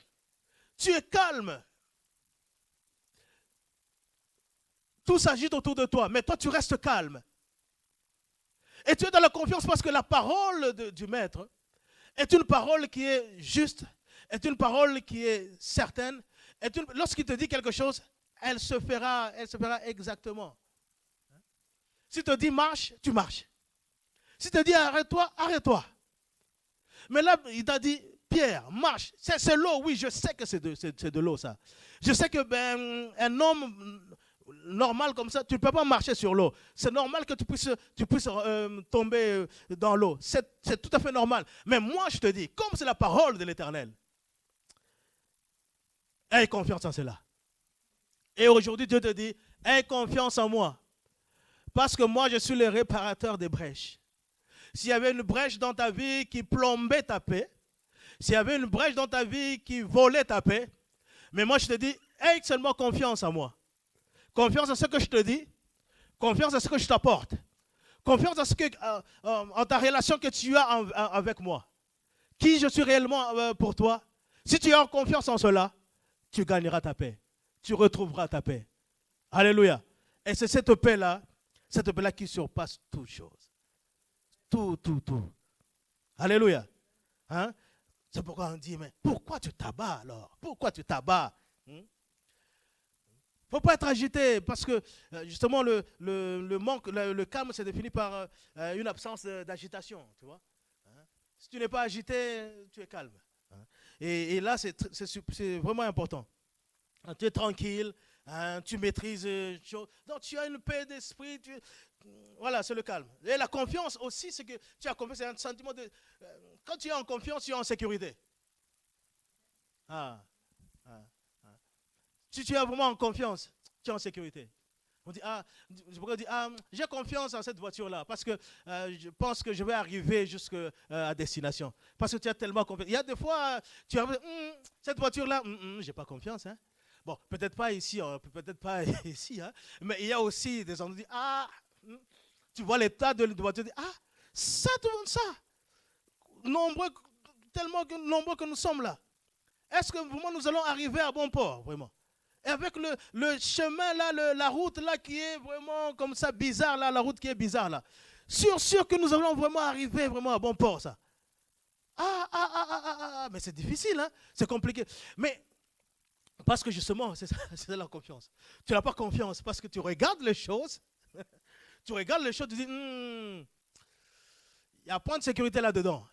tu es calme. Tout s'agite autour de toi, mais toi tu restes calme. Et tu es dans la confiance parce que la parole du Maître est une parole qui est juste, est une parole qui est certaine. Lorsqu'il te dit quelque chose, elle se fera exactement. S'il te dit marche, tu marches. S'il te dit arrête-toi, arrête-toi. Mais là, il t'a dit, Pierre, marche. C'est l'eau, oui, je sais que c'est de l'eau, ça. Je sais que un homme normal comme ça, tu ne peux pas marcher sur l'eau. C'est normal que tu puisses tomber dans l'eau. C'est tout à fait normal. Mais moi, je te dis, comme c'est la parole de l'Éternel, aie confiance en cela. Et aujourd'hui, Dieu te dit, aie confiance en moi. Parce que moi, je suis le réparateur des brèches. S'il y avait une brèche dans ta vie qui plombait ta paix, s'il y avait une brèche dans ta vie qui volait ta paix, mais moi, je te dis, aie seulement confiance en moi. Confiance en ce que je te dis, confiance en ce que je t'apporte, confiance en ta relation que tu as avec moi. Qui je suis réellement pour toi. Si tu as confiance en cela, tu gagneras ta paix. Tu retrouveras ta paix. Alléluia. Et c'est cette paix-là qui surpasse toute chose. Tout. Alléluia. Hein? C'est pourquoi on dit, mais pourquoi tu t'abats alors? Pourquoi tu t'abats? Il ne faut pas être agité parce que justement le calme c'est défini par une absence d'agitation. Tu vois? Hein? Si tu n'es pas agité, tu es calme. Hein? Et là, c'est vraiment important. Tu es tranquille, hein, tu maîtrises les choses. Donc tu as une paix d'esprit. Voilà, c'est le calme. Et la confiance aussi, c'est que tu as confiance, c'est un sentiment de... quand tu es en confiance, tu es en sécurité. Si tu es vraiment en confiance, tu es en sécurité. On dit, j'ai confiance en cette voiture-là parce que je pense que je vais arriver jusqu'à destination. Parce que tu as tellement confiance. Il y a des fois, tu arrives, cette voiture-là, je n'ai pas confiance. Hein. Bon, peut-être pas ici, hein, mais il y a aussi des gens qui disent, tu vois l'état de la voiture, tu dis, ça, tellement nombreux que nous sommes là. Est-ce que vraiment nous allons arriver à bon port, vraiment? Et avec le chemin là, la route là qui est vraiment comme ça bizarre là, la route qui est bizarre là. Sûr que nous allons vraiment arriver vraiment à bon port ça. Mais c'est difficile, hein? C'est compliqué. Mais parce que justement, c'est la confiance. Tu n'as pas confiance parce que tu regardes les choses, tu dis, il y a un point de sécurité là-dedans.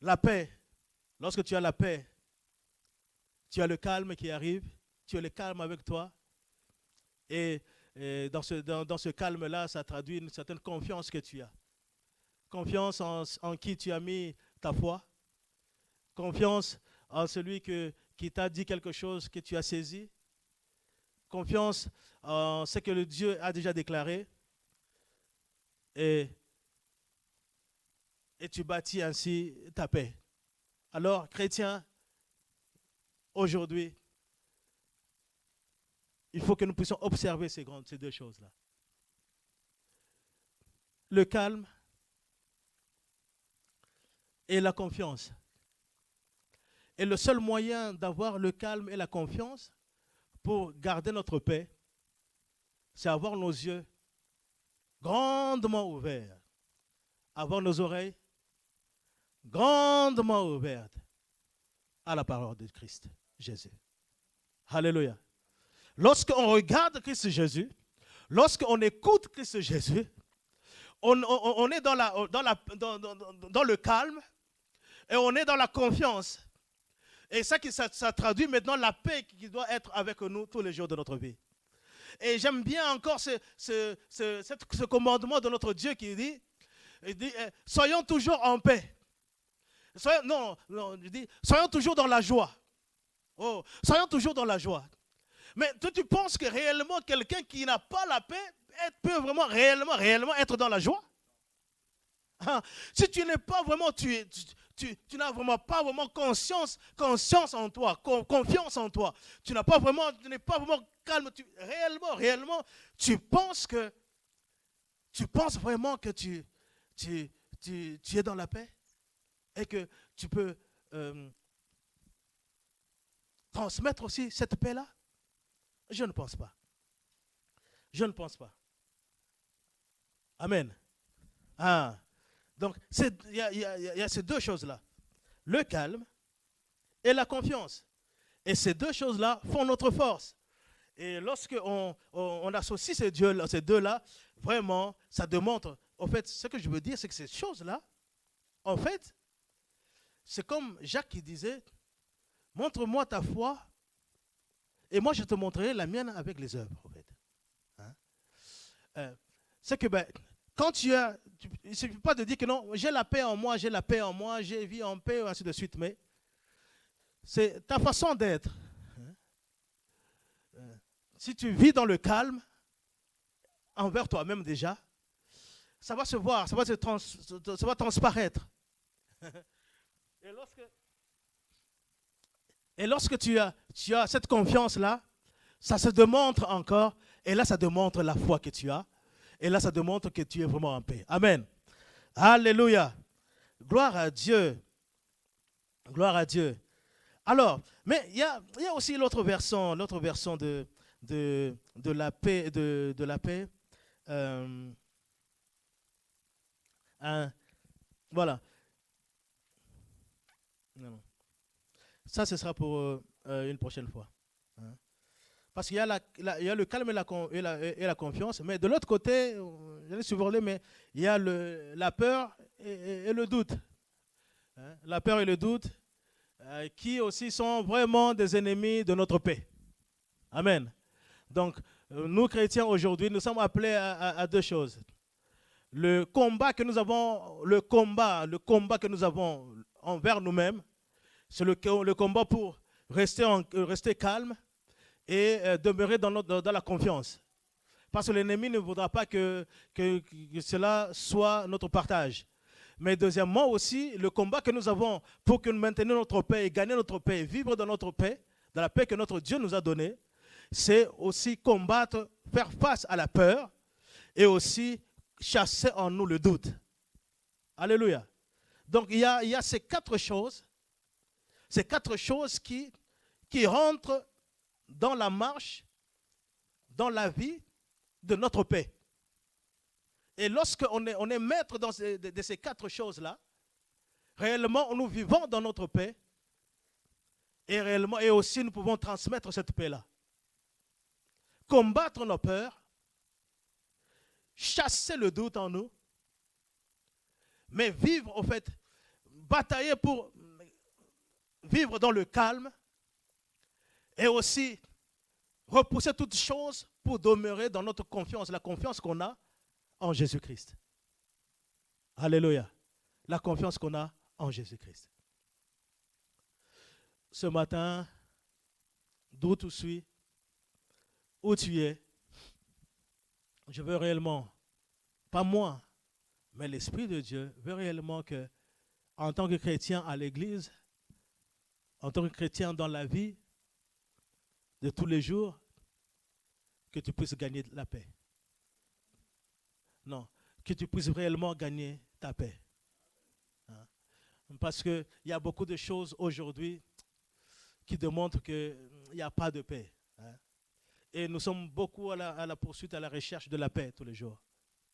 La paix, lorsque tu as la paix, tu as le calme qui arrive, tu as le calme avec toi. Et Et dans ce calme-là, ça traduit une certaine confiance que tu as. Confiance en qui tu as mis ta foi. Confiance en celui qui t'a dit quelque chose que tu as saisi. Confiance en ce que le Dieu a déjà déclaré. Et tu bâtis ainsi ta paix. Alors, chrétiens, aujourd'hui, il faut que nous puissions observer ces deux choses-là. Le calme et la confiance. Et le seul moyen d'avoir le calme et la confiance pour garder notre paix, c'est avoir nos yeux grandement ouverts, avoir nos oreilles grandement ouvertes à la parole de Christ Jésus. Alléluia. Lorsqu'on regarde Christ Jésus, lorsqu'on écoute Christ Jésus, on est dans le calme et on est dans la confiance. Et ça traduit maintenant la paix qui doit être avec nous tous les jours de notre vie. Et j'aime bien encore ce commandement de notre Dieu qui dit soyons toujours en paix. Soyons toujours dans la joie. Oh, soyons toujours dans la joie. Mais toi, tu penses que réellement quelqu'un qui n'a pas la paix peut vraiment réellement être dans la joie? Si tu n'es pas vraiment, tu n'as vraiment pas vraiment conscience en toi, confiance en toi. Tu n'es pas vraiment calme. Réellement, tu penses vraiment que tu es dans la paix et que tu peux transmettre aussi cette paix-là? Je ne pense pas. Je ne pense pas. Amen. Donc, il y a ces deux choses-là. Le calme et la confiance. Et ces deux choses-là font notre force. Et lorsqu'on associe ces deux-là, vraiment, ça démontre. En fait, ce que je veux dire, c'est que ces choses-là, en fait, c'est comme Jacques qui disait, montre-moi ta foi et moi je te montrerai la mienne avec les œuvres. En fait. C'est que quand il ne suffit pas de dire que non, j'ai la paix en moi, j'ai vis en paix, ainsi de suite, mais c'est ta façon d'être. Si tu vis dans le calme, envers toi-même déjà, ça va se voir, ça va transparaître. Et lorsque tu as cette confiance-là, ça se démontre encore, et là ça démontre la foi que tu as, et là ça démontre que tu es vraiment en paix. Amen. Alléluia. Gloire à Dieu. Gloire à Dieu. Alors, mais il y a aussi l'autre version de la paix, de la paix. Voilà. Non. Ça, ce sera pour une prochaine fois. Parce qu'il y a le calme et la confiance, mais de l'autre côté, j'allais survoler, mais il y a la peur et le doute. La peur et le doute, qui aussi sont vraiment des ennemis de notre paix. Amen. Donc, nous chrétiens aujourd'hui, nous sommes appelés à deux choses. Le combat que nous avons envers nous-mêmes, c'est le combat pour rester calme et demeurer dans la confiance. Parce que l'ennemi ne voudra pas que cela soit notre partage. Mais deuxièmement aussi, le combat que nous avons pour que nous maintenions notre paix et gagner notre paix, vivre dans notre paix, dans la paix que notre Dieu nous a donnée, c'est aussi combattre, faire face à la peur et aussi chasser en nous le doute. Alléluia. Donc il y a ces quatre choses qui rentrent dans la marche, dans la vie de notre paix. Et lorsqu'on est maître de ces quatre choses-là, réellement nous vivons dans notre paix et aussi nous pouvons transmettre cette paix-là. Combattre nos peurs, chasser le doute en nous, mais vivre, en fait, batailler pour vivre dans le calme et aussi repousser toutes choses pour demeurer dans notre confiance, la confiance qu'on a en Jésus-Christ. Alléluia. La confiance qu'on a en Jésus-Christ. Ce matin, d'où tu suis, où tu es, je veux réellement, pas moi, mais l'Esprit de Dieu veut réellement que, en tant que chrétien à l'Église, en tant que chrétien dans la vie de tous les jours, que tu puisses gagner la paix. Non, que tu puisses réellement gagner ta paix. Hein? Parce qu'il y a beaucoup de choses aujourd'hui qui démontrent qu'il n'y a pas de paix. Hein? Et nous sommes beaucoup à la poursuite, à la recherche de la paix tous les jours.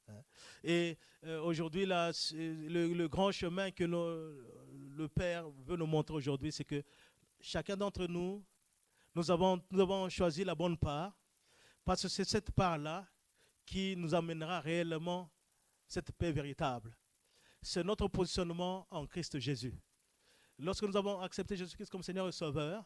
Hein? Et aujourd'hui, le grand chemin que le Père veut nous montrer aujourd'hui, c'est que chacun d'entre nous, nous avons choisi la bonne part, parce que c'est cette part-là qui nous amènera réellement cette paix véritable. C'est notre positionnement en Christ Jésus. Lorsque nous avons accepté Jésus-Christ comme Seigneur et Sauveur,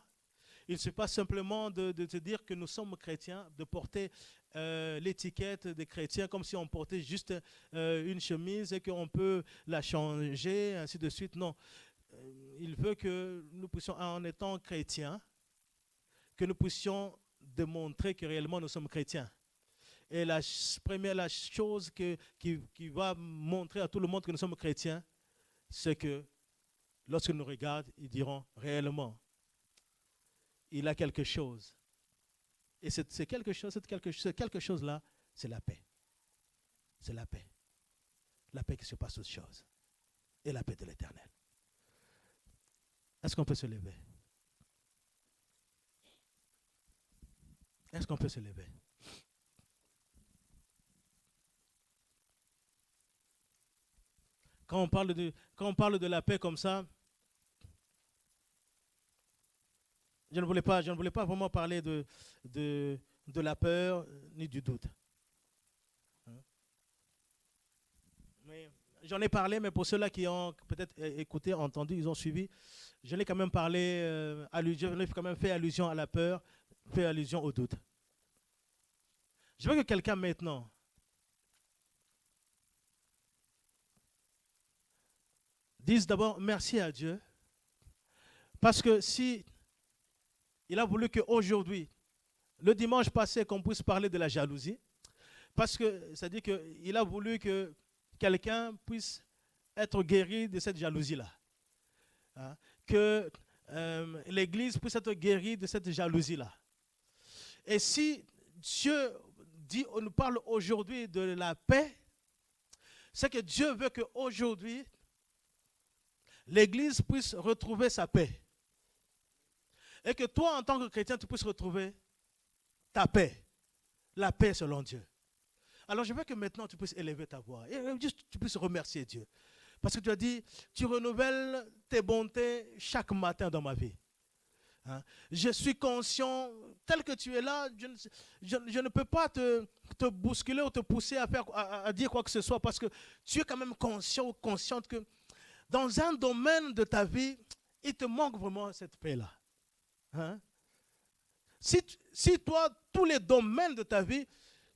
il ne suffit pas simplement de se dire que nous sommes chrétiens, de porter l'étiquette des chrétiens comme si on portait juste une chemise et qu'on peut la changer, ainsi de suite. Non, il veut que nous puissions, en étant chrétiens, que nous puissions démontrer que réellement nous sommes chrétiens. Et la chose qui va montrer à tout le monde que nous sommes chrétiens, c'est que lorsqu'ils nous regardent, ils diront réellement, il a quelque chose. Et c'est quelque chose-là, c'est la paix. C'est la paix. La paix qui se passe aux choses. Et la paix de l'Éternel. Est-ce qu'on peut se lever? Est-ce qu'on peut se lever? Quand on parle de la paix comme ça, je ne voulais pas vraiment parler de la peur ni du doute. Mais j'en ai parlé, mais pour ceux-là qui ont peut-être écouté, entendu, ils ont suivi, je l'ai quand même parlé, je l'ai quand même fait allusion à la peur, fait allusion au doute. Je veux que quelqu'un maintenant dise d'abord merci à Dieu, parce que si il a voulu qu'aujourd'hui, le dimanche passé, qu'on puisse parler de la jalousie, parce que ça dit qu'il a voulu que quelqu'un puisse être guéri de cette jalousie-là. Hein? Que l'Église puisse être guérie de cette jalousie-là. Et si Dieu nous parle aujourd'hui de la paix, c'est que Dieu veut qu'aujourd'hui, l'Église puisse retrouver sa paix. Et que toi, en tant que chrétien, tu puisses retrouver ta paix. La paix selon Dieu. Alors, je veux que maintenant, tu puisses élever ta voix. Et juste, tu puisses remercier Dieu. Parce que tu as dit, tu renouvelles tes bontés chaque matin dans ma vie. Hein? Je suis conscient, tel que tu es là, je ne peux pas te bousculer ou te pousser à dire quoi que ce soit. Parce que tu es quand même conscient ou consciente que dans un domaine de ta vie, il te manque vraiment cette paix-là. Hein? Si toi, tous les domaines de ta vie,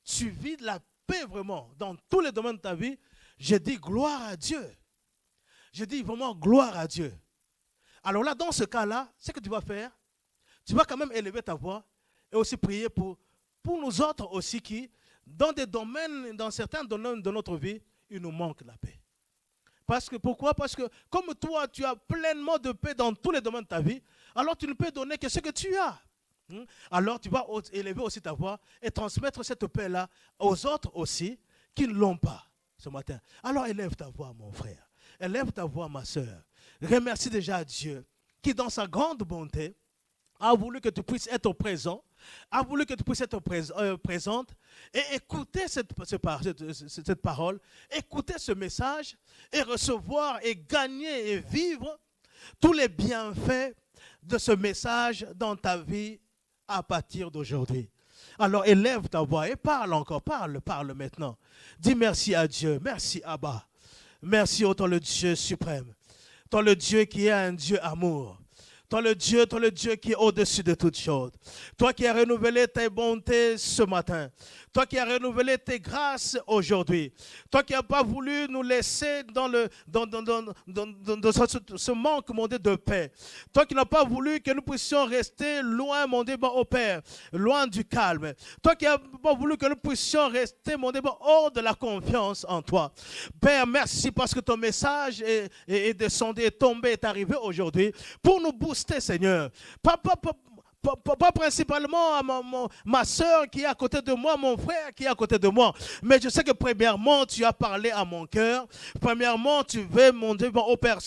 tu vis de la paix vraiment, dans tous les domaines de ta vie, je dis gloire à Dieu. Je dis vraiment gloire à Dieu. Alors là, dans ce cas-là, ce que tu vas faire, tu vas quand même élever ta voix et aussi prier pour nous autres aussi qui, dans certains domaines de notre vie, il nous manque la paix. Pourquoi? Parce que comme toi, tu as pleinement de paix dans tous les domaines de ta vie, alors tu ne peux donner que ce que tu as. Alors tu vas élever aussi ta voix et transmettre cette paix-là aux autres aussi qui ne l'ont pas ce matin. Alors élève ta voix, mon frère. Élève ta voix, ma soeur. Remercie déjà Dieu qui, dans sa grande bonté, a voulu que tu puisses être présent, a voulu que tu puisses être présente et écouter cette parole, écouter ce message et recevoir et gagner et vivre tous les bienfaits de ce message dans ta vie à partir d'aujourd'hui. Alors élève ta voix et parle encore, parle maintenant. Dis merci à Dieu, merci Abba, merci au toi le Dieu suprême, toi le Dieu qui est un Dieu amour. Toi le Dieu qui est au-dessus de toutes choses. Toi qui as renouvelé tes bontés ce matin. Toi qui as renouvelé tes grâces aujourd'hui. Toi qui n'as pas voulu nous laisser dans ce manque, mon Dieu, de paix. Toi qui n'as pas voulu que nous puissions rester loin, mon Dieu, au Père, loin du calme. Toi qui n'as pas voulu que nous puissions rester, mon Dieu, hors de la confiance en toi. Père, merci parce que ton message est descendu, est tombé, est arrivé aujourd'hui pour nous booster, Seigneur. Pas principalement à ma soeur qui est à côté de moi, mon frère qui est à côté de moi. Mais je sais que premièrement, tu as parlé à mon cœur. Premièrement, tu veux, mon Dieu, au Père,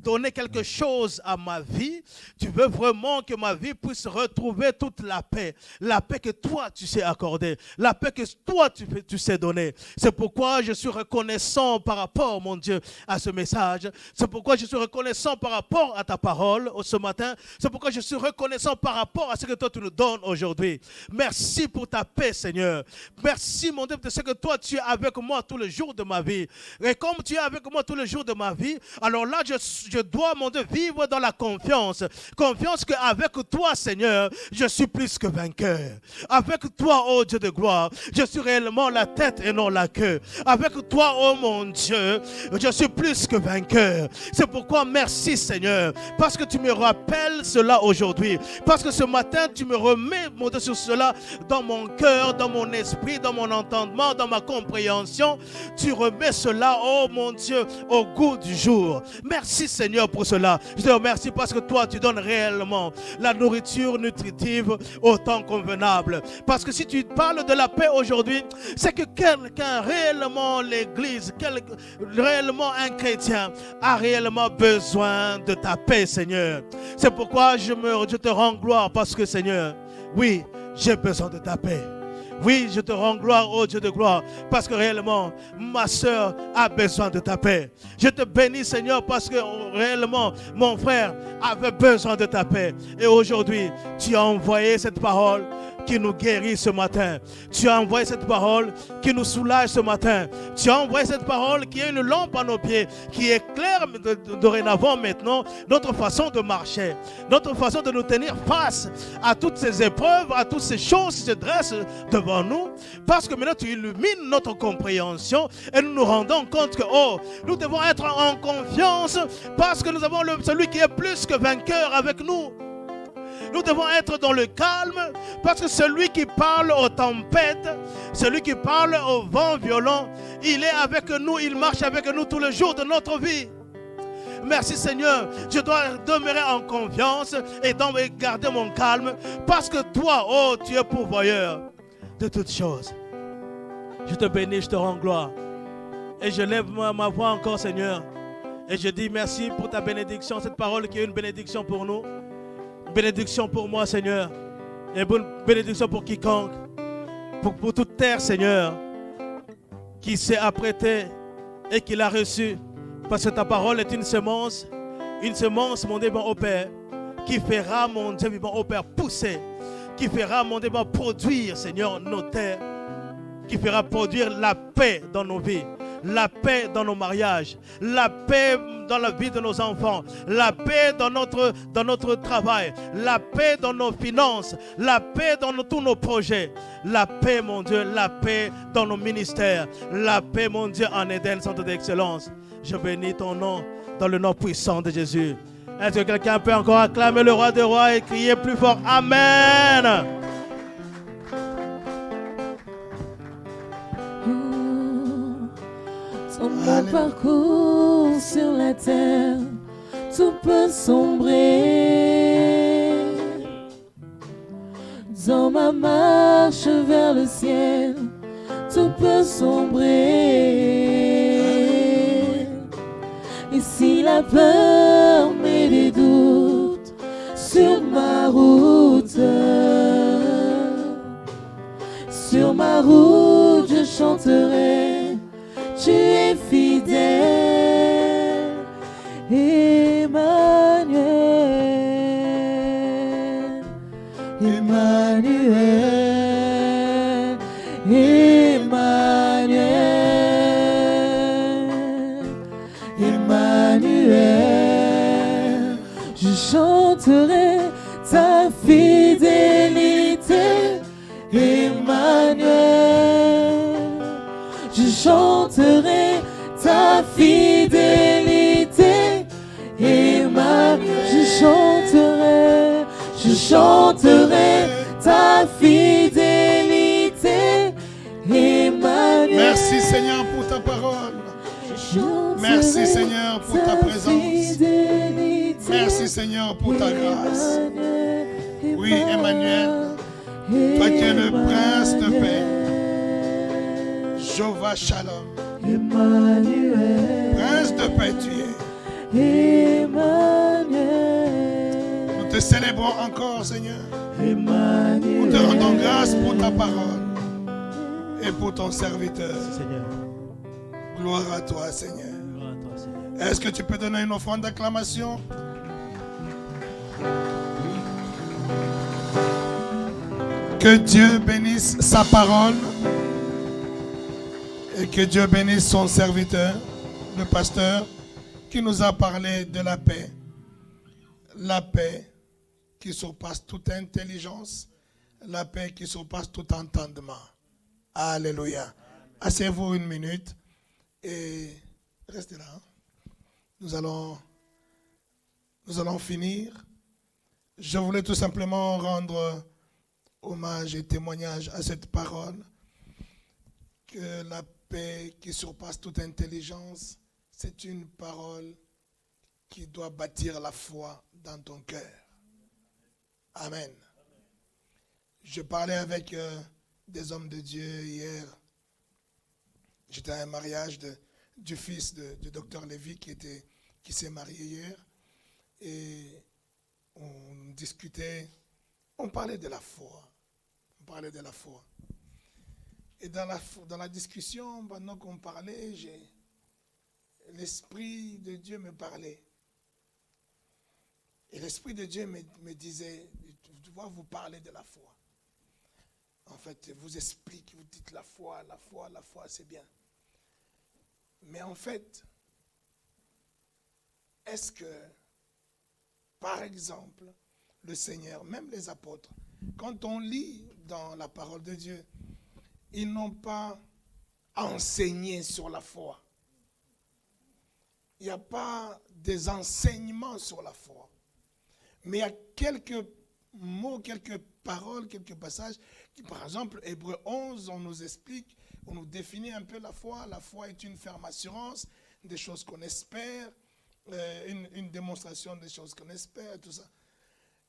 donner quelque chose à ma vie. Tu veux vraiment que ma vie puisse retrouver toute la paix. La paix que toi, tu sais accorder. La paix que toi, tu sais donner. C'est pourquoi je suis reconnaissant par rapport, mon Dieu, à ce message. C'est pourquoi je suis reconnaissant par rapport à ta parole ce matin. C'est pourquoi je suis reconnaissant par rapport à ce que toi tu nous donnes aujourd'hui. Merci pour ta paix, Seigneur. Merci, mon Dieu, de ce que toi tu es avec moi tous les jours de ma vie. Et comme tu es avec moi tous les jours de ma vie, alors là je dois, mon Dieu, vivre dans la confiance. Confiance qu'avec toi, Seigneur, je suis plus que vainqueur. Avec toi, oh Dieu de gloire, je suis réellement la tête et non la queue. Avec toi, oh mon Dieu, je suis plus que vainqueur. C'est pourquoi merci, Seigneur, parce que tu me rappelles cela aujourd'hui. Parce que ce matin, tu me remets, mon Dieu, sur cela dans mon cœur, dans mon esprit, dans mon entendement, dans ma compréhension. Tu remets cela, oh mon Dieu, au goût du jour. Merci, Seigneur, pour cela. Je te remercie parce que toi, tu donnes réellement la nourriture nutritive au temps convenable. Parce que si tu parles de la paix aujourd'hui, c'est que quelqu'un, réellement l'Église, réellement un chrétien, a réellement besoin de ta paix, Seigneur. C'est pourquoi je te rends gloire parce que, Seigneur, oui, j'ai besoin de ta paix. Oui, je te rends gloire, oh Dieu de gloire, parce que réellement, ma soeur a besoin de ta paix. Je te bénis, Seigneur, parce que réellement, mon frère avait besoin de ta paix. Et aujourd'hui, tu as envoyé cette parole qui nous guérit ce matin. Tu as envoyé cette parole qui nous soulage ce matin. Tu as envoyé cette parole qui est une lampe à nos pieds, qui éclaire dorénavant maintenant notre façon de marcher, notre façon de nous tenir face à toutes ces épreuves, à toutes ces choses qui se dressent devant nous, parce que maintenant tu illumines notre compréhension et nous nous rendons compte que nous devons être en confiance parce que nous avons celui qui est plus que vainqueur avec nous. Nous devons être dans le calme parce que celui qui parle aux tempêtes, celui qui parle au vent violent, il est avec nous, il marche avec nous tous les jours de notre vie. Merci Seigneur, je dois demeurer en confiance et garder mon calme parce que toi, tu es pourvoyeur de toutes choses. Je te bénis, je te rends gloire. Et je lève ma voix encore, Seigneur. Et je dis merci pour ta bénédiction, cette parole qui est une bénédiction pour nous. Une bénédiction pour moi, Seigneur. Et une bénédiction pour quiconque. Pour toute terre, Seigneur, qui s'est apprêtée et qui l'a reçue. Parce que ta parole est une semence, mon Dieu, mon Père, qui fera, mon Dieu, mon Père, pousser, qui fera, mon Dieu, produire, Seigneur, nos terres, qui fera produire la paix dans nos vies, la paix dans nos mariages, la paix dans la vie de nos enfants, la paix dans notre travail, la paix dans nos finances, la paix dans tous nos projets, la paix, mon Dieu, la paix dans nos ministères, la paix, mon Dieu, en Éden, centre d'excellence. Je bénis ton nom dans le nom puissant de Jésus. Est-ce que quelqu'un peut encore acclamer le roi des rois et crier plus fort Amen? Dans mon parcours sur la terre, tout peut sombrer. Dans ma marche vers le ciel, tout peut sombrer. Et si la peur met des doutes sur ma route, je chanterai. Tu es fidèle, Emmanuel, Emmanuel, Emmanuel, Emmanuel. Je chanterai ta fidélité, Emmanuel. Je chanterai ta fidélité, Emmanuel. Je chanterai ta fidélité, Emmanuel. Merci Seigneur pour ta parole. Merci Seigneur pour ta présence. Merci Seigneur pour ta grâce. Oui, Emmanuel, toi qui es le prince de paix. Jéhovah Shalom. Prince de paix tu es. Nous te célébrons encore Seigneur. Nous te rendons grâce pour ta parole et pour ton serviteur. Gloire à toi Seigneur. Est-ce que tu peux donner une offrande d'acclamation? Que Dieu bénisse sa parole et que Dieu bénisse son serviteur, le pasteur, qui nous a parlé de la paix. La paix qui surpasse toute intelligence, la paix qui surpasse tout entendement. Alléluia. Asseyez-vous une minute et restez là. Nous allons finir. Je voulais tout simplement rendre hommage et témoignage à cette parole, que la paix qui surpasse toute intelligence, c'est une parole qui doit bâtir la foi dans ton cœur. Amen. Je parlais avec des hommes de Dieu hier. J'étais à un mariage du fils du docteur Lévy qui s'est marié hier. Et on discutait, on parlait de la foi. Et dans la discussion, pendant qu'on parlait, l'Esprit de Dieu me parlait. Et l'Esprit de Dieu me disait, tu vois, vous parlez de la foi. En fait, vous explique, vous dites la foi, c'est bien. Mais en fait, est-ce que, par exemple, le Seigneur, même les apôtres, quand on lit dans la parole de Dieu, ils n'ont pas enseigné sur la foi. Il n'y a pas des enseignements sur la foi. Mais il y a quelques mots, quelques paroles, quelques passages qui, par exemple, Hébreux 11, on nous explique, on nous définit un peu la foi. La foi est une ferme assurance des choses qu'on espère, une démonstration des choses qu'on espère, tout ça.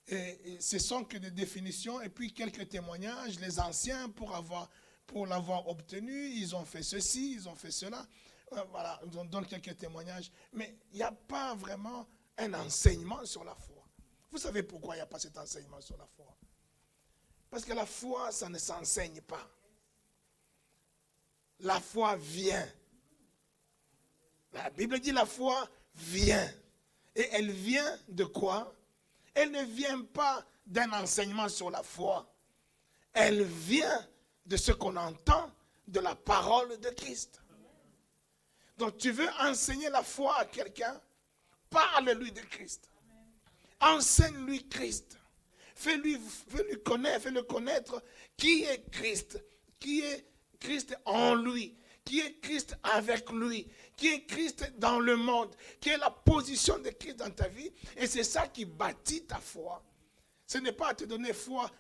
Et ce sont que des définitions et puis quelques témoignages. Les anciens, pour l'avoir obtenu, ils ont fait ceci, ils ont fait cela. Voilà, on donne quelques témoignages. Mais il n'y a pas vraiment un enseignement sur la foi. Vous savez pourquoi il n'y a pas cet enseignement sur la foi? Parce que la foi, ça ne s'enseigne pas. La foi vient. La Bible dit la foi vient. Et elle vient de quoi? Elle ne vient pas d'un enseignement sur la foi. Elle vient de ce qu'on entend de la parole de Christ. Donc tu veux enseigner la foi à quelqu'un, parle-lui de Christ. Enseigne-lui Christ. Fais-le connaître qui est Christ. Qui est Christ en lui. Qui est Christ avec lui. Qui est Christ dans le monde. Qui est la position de Christ dans ta vie. Et c'est ça qui bâtit ta foi. Ce n'est pas te donner foi,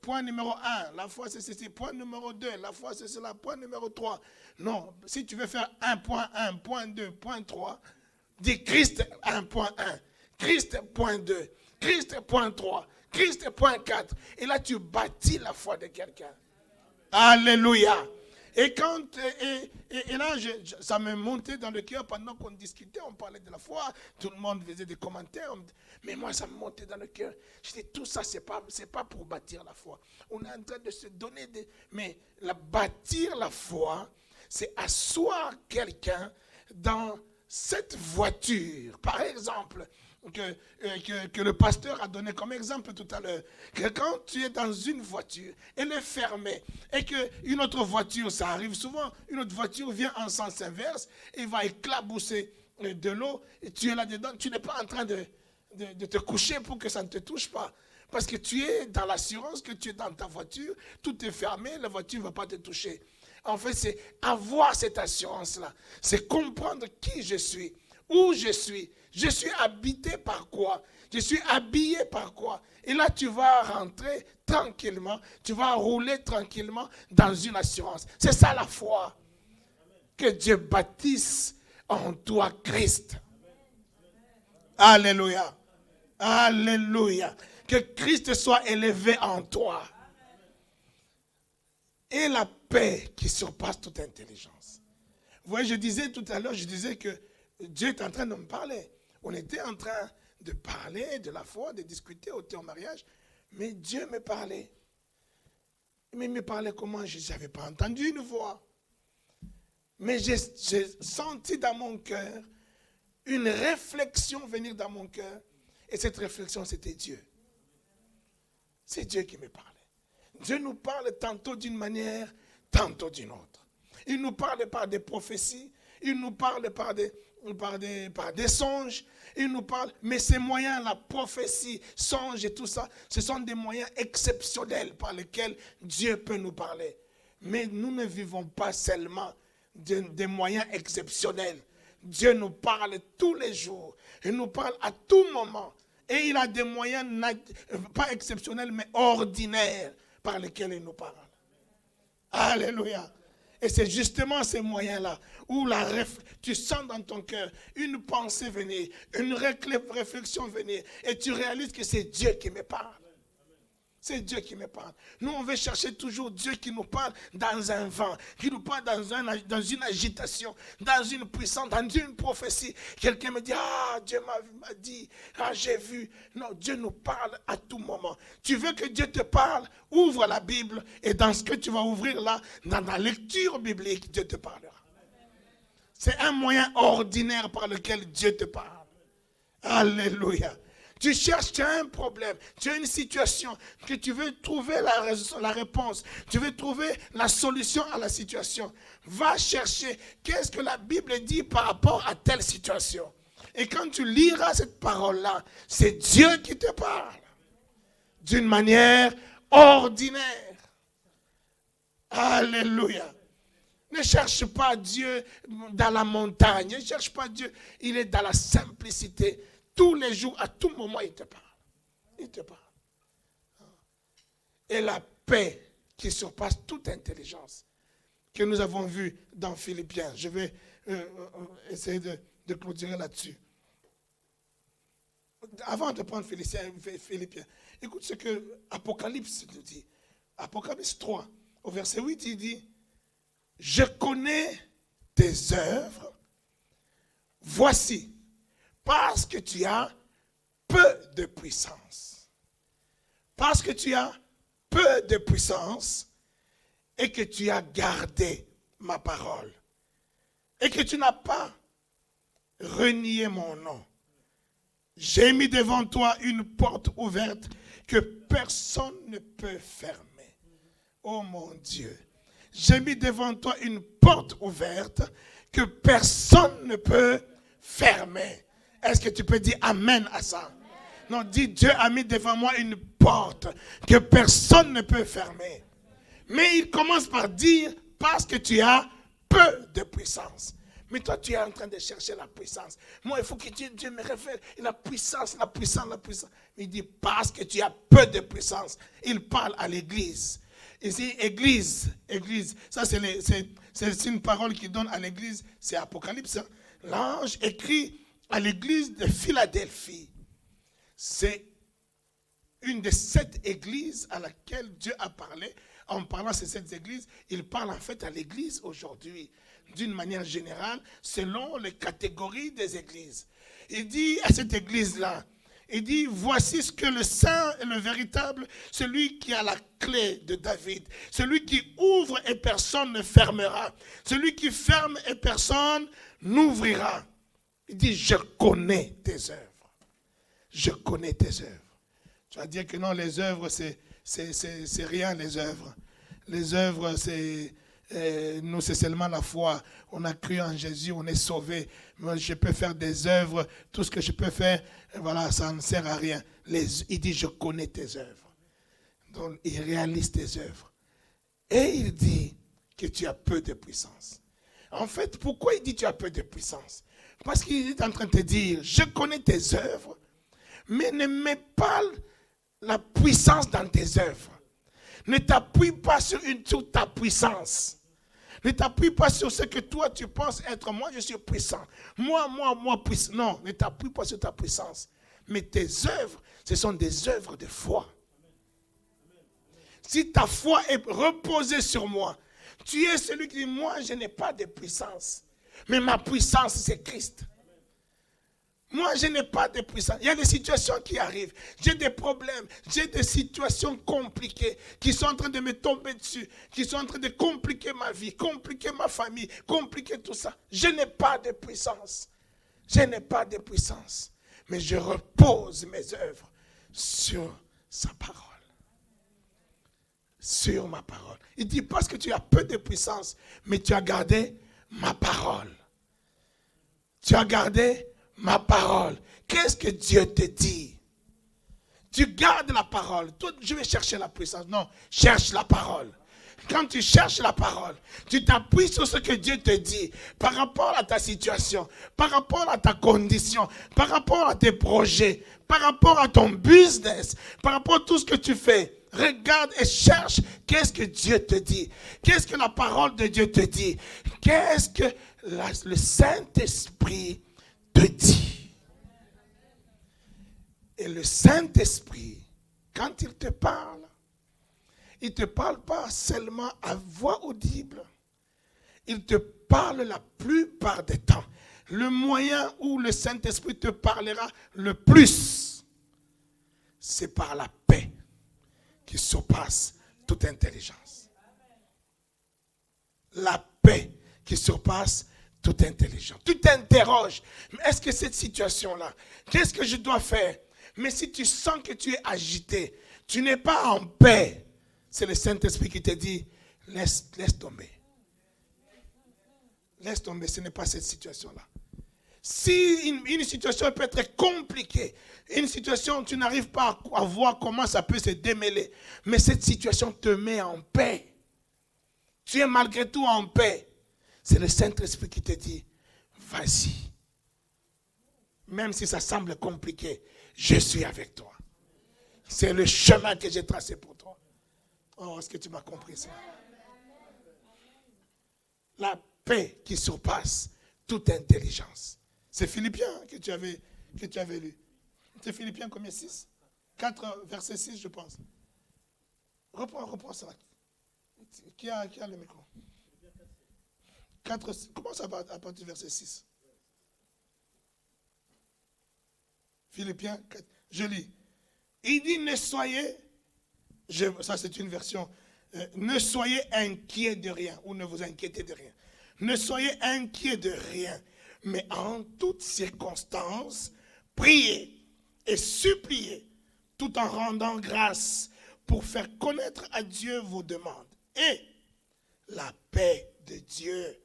point numéro 1, la foi c'est ceci, point numéro 2, la foi c'est cela, point numéro 3. Non, si tu veux faire 1.1, point 2, point 3, dis Christ 1.1, Christ point 2, Christ point 3, Christ point 4. Et là tu bâtis la foi de quelqu'un. Alléluia. Et là, ça me montait dans le cœur pendant qu'on discutait, on parlait de la foi, tout le monde faisait des commentaires, mais moi ça me montait dans le cœur. Je dis tout ça, c'est pas pour bâtir la foi. On est en train de se donner mais bâtir la foi, c'est asseoir quelqu'un dans cette voiture. Par exemple, que le pasteur a donné comme exemple tout à l'heure, que quand tu es dans une voiture, elle est fermée, et qu'une autre voiture, ça arrive souvent, une autre voiture vient en sens inverse, et va éclabousser de l'eau, et tu es là-dedans, tu n'es pas en train de te coucher pour que ça ne te touche pas. Parce que tu es dans l'assurance que tu es dans ta voiture, tout est fermé, la voiture ne va pas te toucher. En fait, c'est avoir cette assurance-là. C'est comprendre qui je suis, où je suis. Je suis habité par quoi? Je suis habillé par quoi? Et là, tu vas rentrer tranquillement, tu vas rouler tranquillement dans une assurance. C'est ça la foi. Que Dieu bâtisse en toi Christ. Alléluia. Alléluia. Que Christ soit élevé en toi. Et la paix qui surpasse toute intelligence. Vous voyez, je disais tout à l'heure, que Dieu est en train de me parler. On était en train de parler de la foi, de discuter au mariage, mais Dieu me parlait. Mais il me parlait comment? Je n'avais pas entendu une voix. Mais j'ai senti dans mon cœur une réflexion venir dans mon cœur. Et cette réflexion, c'était Dieu. C'est Dieu qui me parlait. Dieu nous parle tantôt d'une manière, tantôt d'une autre. Il nous parle par des prophéties, il nous parle par des songes, il nous parle, mais ces moyens, la prophétie, songes et tout ça, ce sont des moyens exceptionnels par lesquels Dieu peut nous parler. Mais nous ne vivons pas seulement des moyens exceptionnels. Dieu nous parle tous les jours, il nous parle à tout moment. Et il a des moyens, pas exceptionnels, mais ordinaires, par lesquels il nous parle. Alléluia. Et c'est justement ces moyens-là où tu sens dans ton cœur une pensée venir, une réflexion venir, et tu réalises que c'est Dieu qui me parle. C'est Dieu qui me parle. Nous, on veut chercher toujours Dieu qui nous parle dans un vent, qui nous parle dans une agitation, dans une puissance, dans une prophétie. Quelqu'un me dit, Dieu m'a dit, j'ai vu. Non, Dieu nous parle à tout moment. Tu veux que Dieu te parle, ouvre la Bible, et dans ce que tu vas ouvrir là, dans la lecture biblique, Dieu te parlera. C'est un moyen ordinaire par lequel Dieu te parle. Alléluia. Tu cherches, tu as un problème, tu as une situation, que tu veux trouver la réponse, tu veux trouver la solution à la situation. Va chercher qu'est-ce que la Bible dit par rapport à telle situation. Et quand tu liras cette parole-là, c'est Dieu qui te parle. D'une manière ordinaire. Alléluia. Ne cherche pas Dieu dans la montagne, ne cherche pas Dieu, il est dans la simplicité. Tous les jours, à tout moment, il te parle. Il te parle. Et la paix qui surpasse toute intelligence, que nous avons vu dans Philippiens. Je vais essayer de clôturer là-dessus. Avant de prendre Philippiens, écoute ce que Apocalypse nous dit. Apocalypse 3, au verset 8, il dit, « Je connais tes œuvres. Voici. Parce que tu as peu de puissance. Parce que tu as peu de puissance et que tu as gardé ma parole. Et que tu n'as pas renié mon nom. J'ai mis devant toi une porte ouverte que personne ne peut fermer. Oh mon Dieu. J'ai mis devant toi une porte ouverte que personne ne peut fermer. Est-ce que tu peux dire Amen à ça? Non, dis Dieu a mis devant moi une porte que personne ne peut fermer. Mais il commence par dire parce que tu as peu de puissance. Mais toi, tu es en train de chercher la puissance. Moi, il faut que Dieu me révèle la puissance, la puissance, la puissance. Il dit parce que tu as peu de puissance. Il parle à l'église. Ici, église. Ça, c'est une parole qu'il donne à l'église. C'est Apocalypse. Hein? L'ange écrit à l'église de Philadelphie. C'est une des 7 églises à laquelle Dieu a parlé. En parlant de ces 7 églises, il parle en fait à l'église aujourd'hui, d'une manière générale, selon les catégories des églises. Il dit à cette église-là, il dit, voici ce que le saint et le véritable, celui qui a la clé de David, celui qui ouvre et personne ne fermera, celui qui ferme et personne n'ouvrira. Il dit, je connais tes œuvres. Je connais tes œuvres. Tu vas dire que non, les œuvres, c'est rien, les œuvres. Les œuvres, nous, c'est seulement la foi. On a cru en Jésus, on est sauvé. Moi, je peux faire des œuvres, tout ce que je peux faire, voilà, ça ne sert à rien. Il dit, je connais tes œuvres. Donc, il réalise tes œuvres. Et il dit que tu as peu de puissance. En fait, pourquoi il dit que tu as peu de puissance? Parce qu'il est en train de te dire, je connais tes œuvres, mais ne mets pas la puissance dans tes œuvres. Ne t'appuie pas sur toute ta puissance. Ne t'appuie pas sur ce que toi tu penses être. Moi, je suis puissant. Moi, puissant. Non, ne t'appuie pas sur ta puissance. Mais tes œuvres, ce sont des œuvres de foi. Si ta foi est reposée sur moi, tu es celui qui dit, moi, je n'ai pas de puissance. Mais ma puissance, c'est Christ. Moi, je n'ai pas de puissance. Il y a des situations qui arrivent. J'ai des problèmes. J'ai des situations compliquées qui sont en train de me tomber dessus, qui sont en train de compliquer ma vie, compliquer ma famille, compliquer tout ça. Je n'ai pas de puissance. Je n'ai pas de puissance. Mais je repose mes œuvres sur sa parole. Sur ma parole. Il dit, parce que tu as peu de puissance, mais tu as gardé ma parole. Tu as gardé ma parole. Qu'est-ce que Dieu te dit? Tu gardes la parole. Toi, je vais chercher la puissance. Non, cherche la parole. Quand tu cherches la parole, tu t'appuies sur ce que Dieu te dit par rapport à ta situation, par rapport à ta condition, par rapport à tes projets, par rapport à ton business, par rapport à tout ce que tu fais. Regarde et cherche qu'est-ce que Dieu te dit. Qu'est-ce que la parole de Dieu te dit. Qu'est-ce que le Saint-Esprit te dit. Et le Saint-Esprit, quand il te parle, il ne te parle pas seulement à voix audible. Il te parle la plupart des temps. Le moyen où le Saint-Esprit te parlera le plus, c'est par la paix qui surpasse toute intelligence. La paix qui surpasse toute intelligence. Tu t'interroges, est-ce que cette situation-là, qu'est-ce que je dois faire? Mais si tu sens que tu es agité, tu n'es pas en paix, c'est le Saint-Esprit qui te dit, laisse tomber. Laisse tomber, ce n'est pas cette situation-là. Si une situation peut être compliquée, une situation, tu n'arrives pas à voir comment ça peut se démêler, mais cette situation te met en paix. Tu es malgré tout en paix. C'est le Saint-Esprit qui te dit, vas-y. Même si ça semble compliqué, je suis avec toi. C'est le chemin que j'ai tracé pour toi. Oh, est-ce que tu m'as compris ça? La paix qui surpasse toute intelligence. C'est Philippiens que tu avais lu. C'est Philippiens combien? 6? 4, verset 6, je pense. Reprends ça. Qui a le micro? 4, commence à partir du verset 6. Philippiens 4, je lis. Il dit, ne soyez, ça c'est une version, ne soyez inquiets de rien, ou ne vous inquiétez de rien. Ne soyez inquiets de rien, mais en toutes circonstances, priez et suppliez, tout en rendant grâce pour faire connaître à Dieu vos demandes. Et la paix de Dieu,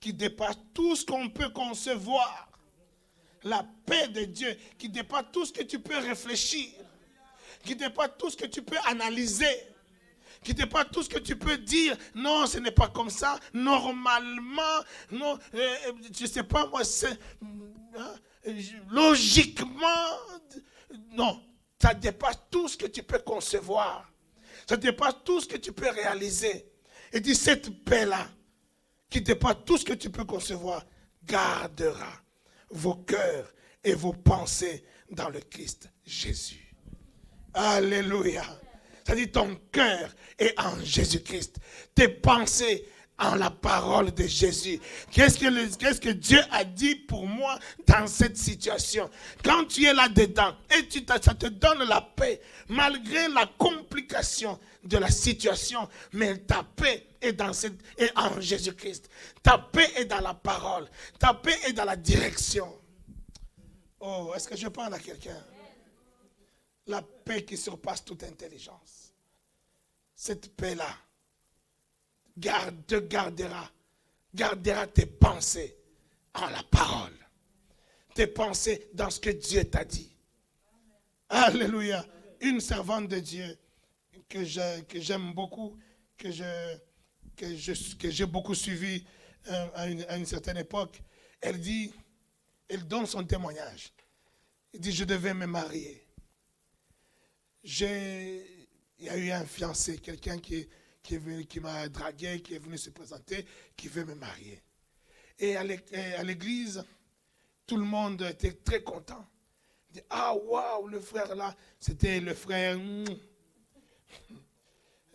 qui dépasse tout ce qu'on peut concevoir, la paix de Dieu qui dépasse tout ce que tu peux réfléchir, qui dépasse tout ce que tu peux analyser, qui dépasse tout ce que tu peux dire. Non, ce n'est pas comme ça. Normalement, non, je ne sais pas moi, logiquement, non, ça dépasse tout ce que tu peux concevoir. Ça dépasse tout ce que tu peux réaliser. Et dit, cette paix-là, qui dépasse tout ce que tu peux concevoir, gardera vos cœurs et vos pensées dans le Christ Jésus. Alléluia. Ça dit ton cœur est en Jésus-Christ. Tes pensées en la parole de Jésus. Qu'est-ce que Dieu a dit pour moi dans cette situation? Quand tu es là-dedans et ça te donne la paix, malgré la complication de la situation, mais ta paix est en Jésus-Christ. Ta paix est dans la parole. Ta paix est dans la direction. Oh, est-ce que je parle à quelqu'un? La paix qui surpasse toute intelligence. Cette paix-là, gardera tes pensées en la parole. Tes pensées dans ce que Dieu t'a dit. Alléluia. Une servante de Dieu que j'aime beaucoup, que j'ai beaucoup suivi à une certaine époque, elle donne son témoignage. Elle dit, je devais me marier. Il y a eu un fiancé, quelqu'un qui m'a dragué, qui est venu se présenter, qui veut me marier. Et à l'église, tout le monde était très content. Il dit, ah waouh, le frère là, c'était le frère,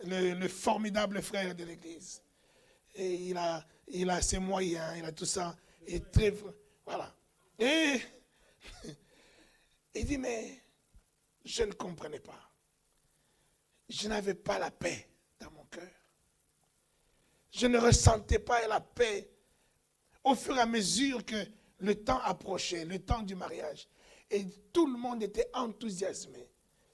le formidable frère de l'église. Et il a ses moyens, il a tout ça. Et très, voilà. Et il dit, mais je ne comprenais pas. Je n'avais pas la paix dans mon cœur. Je ne ressentais pas la paix au fur et à mesure que le temps approchait, le temps du mariage. Et tout le monde était enthousiasmé.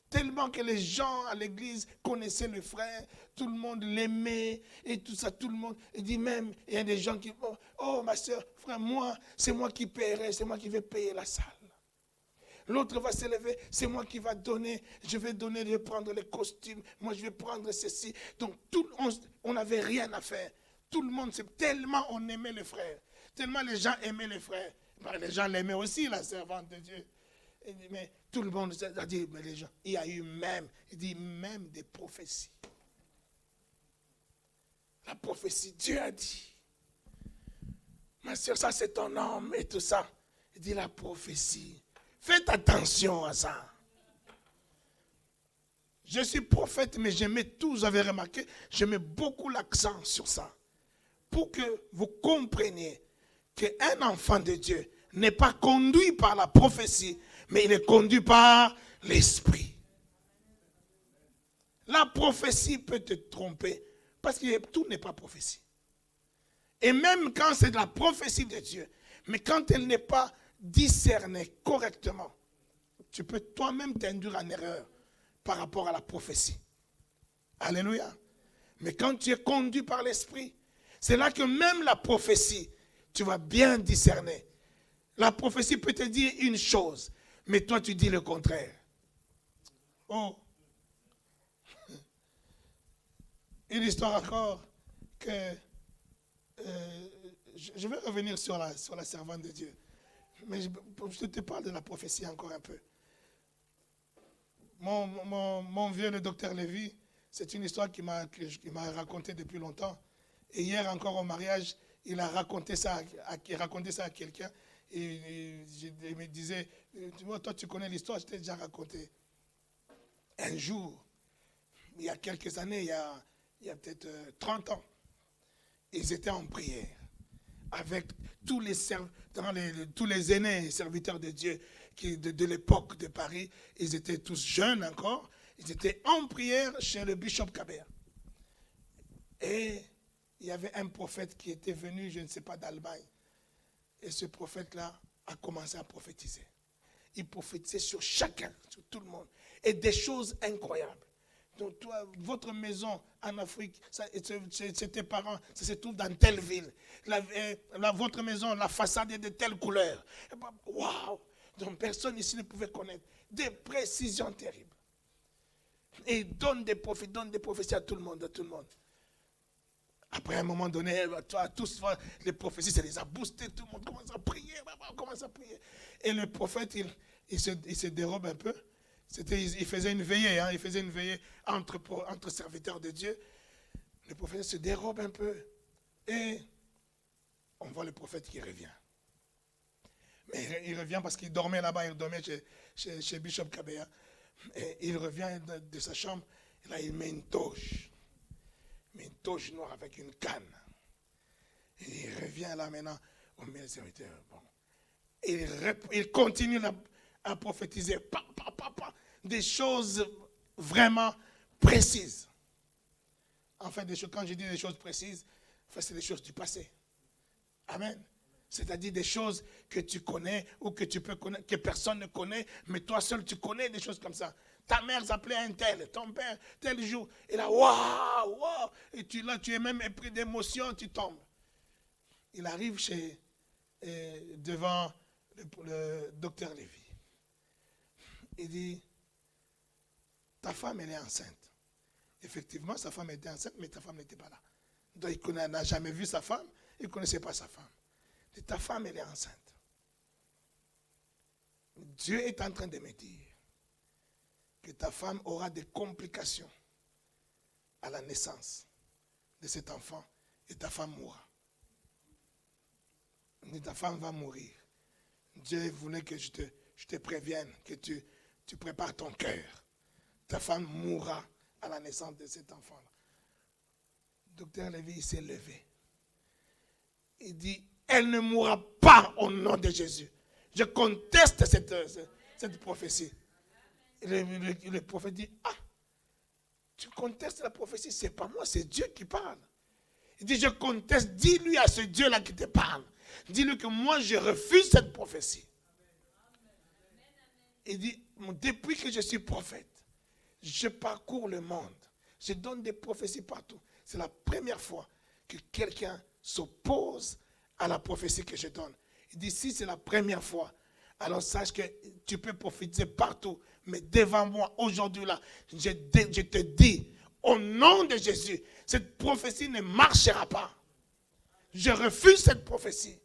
Tellement que les gens à l'église connaissaient le frère, tout le monde l'aimait et tout ça, tout le monde. Il dit même, il y a des gens qui, oh ma soeur, frère, moi, c'est moi qui paierai, c'est moi qui vais payer la salle. L'autre va se lever, c'est moi qui va donner, je vais prendre les costumes, moi je vais prendre ceci. Donc on n'avait rien à faire. Tout le monde, tellement on aimait le frère, tellement les gens aimaient le frère. Les gens l'aimaient aussi, la servante de Dieu. Mais tout le monde a dit, mais les gens, il y a eu même des prophéties. La prophétie, Dieu a dit, ma soeur, ça c'est ton homme et tout ça. Il dit la prophétie. Faites attention à ça. Je suis prophète, mais je mets tout, vous avez remarqué, je mets beaucoup l'accent sur ça. Pour que vous compreniez qu'un enfant de Dieu n'est pas conduit par la prophétie, mais il est conduit par l'esprit. La prophétie peut te tromper, parce que tout n'est pas prophétie. Et même quand c'est de la prophétie de Dieu, mais quand elle n'est pas discernée correctement, tu peux toi-même t'induire en erreur par rapport à la prophétie. Alléluia. Mais quand tu es conduit par l'esprit, c'est là que même la prophétie, tu vas bien discerner. La prophétie peut te dire une chose, mais toi tu dis le contraire. Oh. Une histoire encore que je vais revenir sur la servante de Dieu. Mais je te parle de la prophétie encore un peu. Mon vieux, le docteur Lévy, c'est une histoire qu'il m'a racontée depuis longtemps. Et hier encore au mariage, il a raconté ça à quelqu'un. Et il me disait, toi tu connais l'histoire, je t'ai déjà raconté. Un jour, il y a quelques années, il y a peut-être 30 ans, ils étaient en prière avec tous les aînés serviteurs de Dieu de l'époque de Paris. Ils étaient tous jeunes encore. Ils étaient en prière chez le bishop Kabert. Et il y avait un prophète qui était venu, je ne sais pas, d'Allemagne. Et ce prophète-là a commencé à prophétiser. Il prophétisait sur chacun, sur tout le monde. Et des choses incroyables. Donc, toi, votre maison en Afrique, c'est tes parents, ça se trouve dans telle ville. Votre maison, la façade est de telle couleur. Waouh! Donc, personne ici ne pouvait connaître. Des précisions terribles. Et il donne des prophéties à tout le monde, Après, à un moment donné, tous les prophéties, ça les a boostés, tout le monde commence à prier, Et le prophète, il se dérobe un peu. Il faisait une veillée, entre serviteurs de Dieu. Le prophète se dérobe un peu et on voit le prophète qui revient. Mais il revient parce qu'il dormait là-bas, il dormait chez Bishop Kabea. Et il revient de sa chambre et là il met une toge noire avec une canne. Et il revient là maintenant au milieu des serviteurs. Bon. Il continue à prophétiser. Des choses vraiment précises. En fait, quand je dis des choses précises, c'est des choses du passé. Amen. C'est-à-dire des choses que tu connais ou que tu peux connaître, que personne ne connaît, mais toi seul tu connais des choses comme ça. Ta mère s'appelait un tel, ton père tel jour. Et là, waouh, waouh. Et tu es même épris d'émotion, tu tombes. Il arrive devant le docteur Lévy. Il dit, ta femme, elle est enceinte. Effectivement, sa femme était enceinte, mais ta femme n'était pas là. Donc, il n'a jamais vu sa femme, il ne connaissait pas sa femme. Il dit, ta femme, elle est enceinte. Dieu est en train de me dire que ta femme aura des complications à la naissance de cet enfant et ta femme mourra. Il dit, ta femme va mourir. Dieu voulait que je te prévienne, que tu prépares ton cœur. Ta femme mourra à la naissance de cet enfant-là. Docteur Lévy s'est levé. Il dit, elle ne mourra pas au nom de Jésus. Je conteste cette prophétie. Le prophète dit, ah, tu contestes la prophétie, c'est pas moi, c'est Dieu qui parle. Il dit, je conteste, dis-lui à ce Dieu-là qui te parle. Dis-lui que moi, je refuse cette prophétie. Il dit, depuis que je suis prophète, je parcours le monde. Je donne des prophéties partout. C'est la première fois que quelqu'un s'oppose à la prophétie que je donne. Il dit, si c'est la première fois, alors sache que tu peux prophétiser partout. Mais devant moi, aujourd'hui là, je te dis, au nom de Jésus, cette prophétie ne marchera pas. Je refuse cette prophétie.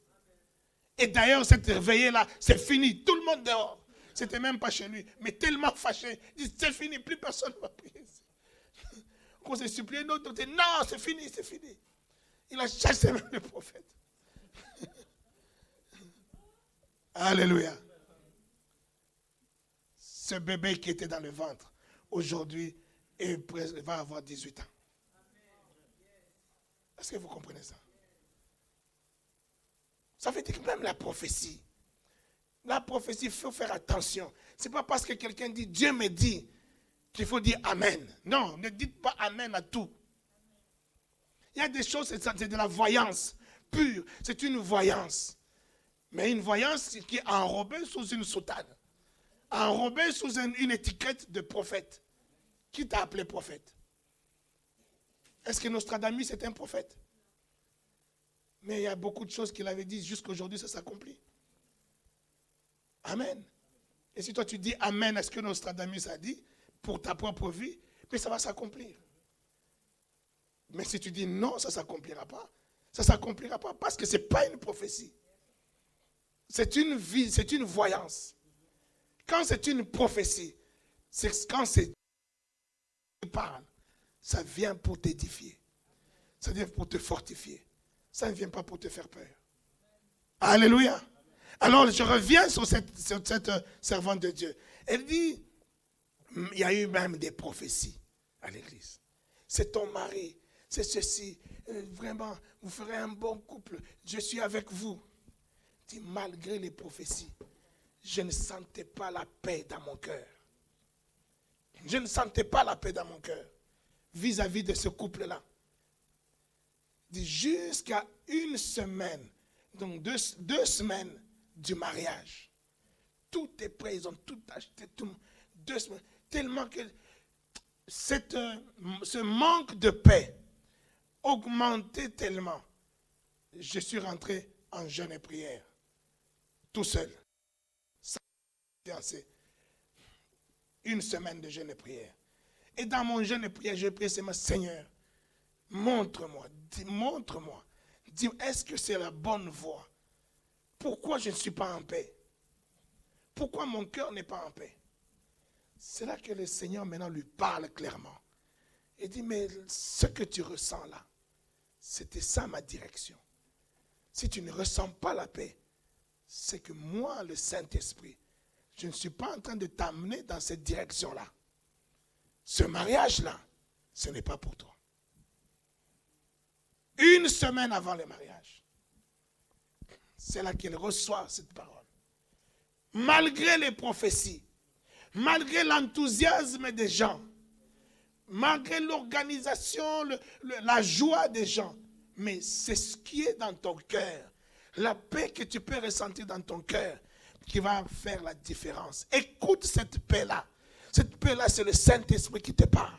Et d'ailleurs, cette réveillée-là, c'est fini. Tout le monde dehors. C'était même pas chez lui. Mais tellement fâché. Il dit, c'est fini, plus personne ne va prier. Quand on s'est supplié, l'autre dit, non, c'est fini, c'est fini. Il a chassé même le prophète. Alléluia. Ce bébé qui était dans le ventre, aujourd'hui, va avoir 18 ans. Est-ce que vous comprenez ça? Ça veut dire que même la prophétie, il faut faire attention. Ce n'est pas parce que quelqu'un dit, Dieu me dit, qu'il faut dire Amen. Non, ne dites pas Amen à tout. Il y a des choses, c'est de la voyance pure. C'est une voyance. Mais une voyance qui est enrobée sous une soutane. Enrobée sous une étiquette de prophète. Qui t'a appelé prophète? Est-ce que Nostradamus est un prophète? Mais il y a beaucoup de choses qu'il avait dit jusqu'à aujourd'hui, ça s'accomplit. Amen. Et si toi tu dis Amen à ce que Nostradamus a dit, pour ta propre vie, mais ça va s'accomplir. Mais si tu dis non, ça ne s'accomplira pas. Ça ne s'accomplira pas parce que ce n'est pas une prophétie. C'est une vie, c'est une voyance. Quand c'est une prophétie, c'est quand c'est tu parles, ça vient pour t'édifier. Ça vient pour te fortifier. Ça ne vient pas pour te faire peur. Alléluia. Alors je reviens sur cette servante de Dieu. Elle dit, il y a eu même des prophéties à l'église. C'est ton mari, c'est ceci. Vraiment, vous ferez un bon couple. Je suis avec vous. Dit, malgré les prophéties, je ne sentais pas la paix dans mon cœur. Je ne sentais pas la paix dans mon cœur vis-à-vis de ce couple-là. Jusqu'à une semaine, donc deux semaines du mariage. Tout est prêt, ils ont tout acheté, 2 semaines. Tellement que ce manque de paix augmentait tellement. Je suis rentré en jeûne et prière, tout seul, sans fiancé. 1 semaine de jeûne et prière. Et dans mon jeûne et prière, je prie, c'est mon Seigneur, montre-moi, dis, est-ce que c'est la bonne voie? Pourquoi je ne suis pas en paix? Pourquoi mon cœur n'est pas en paix? C'est là que le Seigneur maintenant lui parle clairement. Il dit, mais ce que tu ressens là, c'était ça ma direction. Si tu ne ressens pas la paix, c'est que moi, le Saint-Esprit, je ne suis pas en train de t'amener dans cette direction-là. Ce mariage-là, ce n'est pas pour toi. 1 semaine avant le mariage, c'est là qu'elle reçoit cette parole. Malgré les prophéties, malgré l'enthousiasme des gens, malgré l'organisation, la joie des gens, mais c'est ce qui est dans ton cœur. La paix que tu peux ressentir dans ton cœur qui va faire la différence. Écoute cette paix-là. Cette paix-là, c'est le Saint-Esprit qui te parle.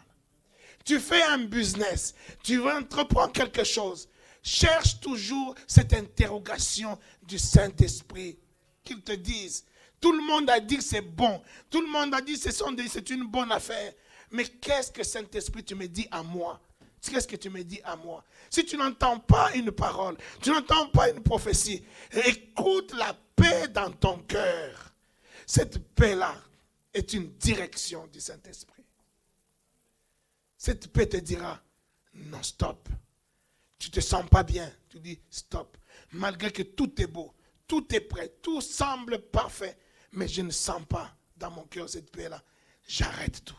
Tu fais un business, tu veux entreprendre quelque chose. Cherche toujours cette interrogation du Saint-Esprit. Qu'il te dise. Tout le monde a dit que c'est bon. Tout le monde a dit que c'est une bonne affaire. Mais qu'est-ce que Saint-Esprit tu me dis à moi? Qu'est-ce que tu me dis à moi? Si tu n'entends pas une parole, tu n'entends pas une prophétie, écoute la paix dans ton cœur. Cette paix-là est une direction du Saint-Esprit. Cette paix te dira, non, stop. Tu ne te sens pas bien. Tu dis, stop. Malgré que tout est beau, tout est prêt, tout semble parfait, mais je ne sens pas dans mon cœur cette paix-là. J'arrête tout.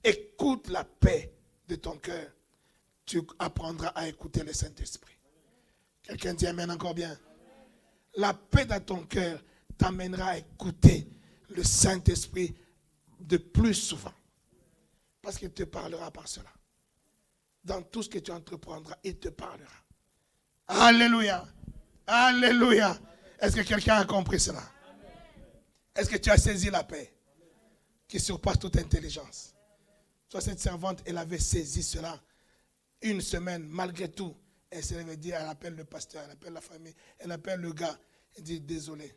Écoute la paix de ton cœur. Tu apprendras à écouter le Saint-Esprit. Quelqu'un dit amen encore bien. La paix dans ton cœur t'amènera à écouter le Saint-Esprit de plus souvent. Parce qu'il te parlera par cela. Dans tout ce que tu entreprendras, il te parlera. Alléluia. Alléluia. Est-ce que quelqu'un a compris cela? Est-ce que tu as saisi la paix qui surpasse toute intelligence? Soit cette servante, elle avait saisi cela. Une semaine, malgré tout, elle se réveille, elle appelle le pasteur, elle appelle la famille, elle appelle le gars. Elle dit, désolé,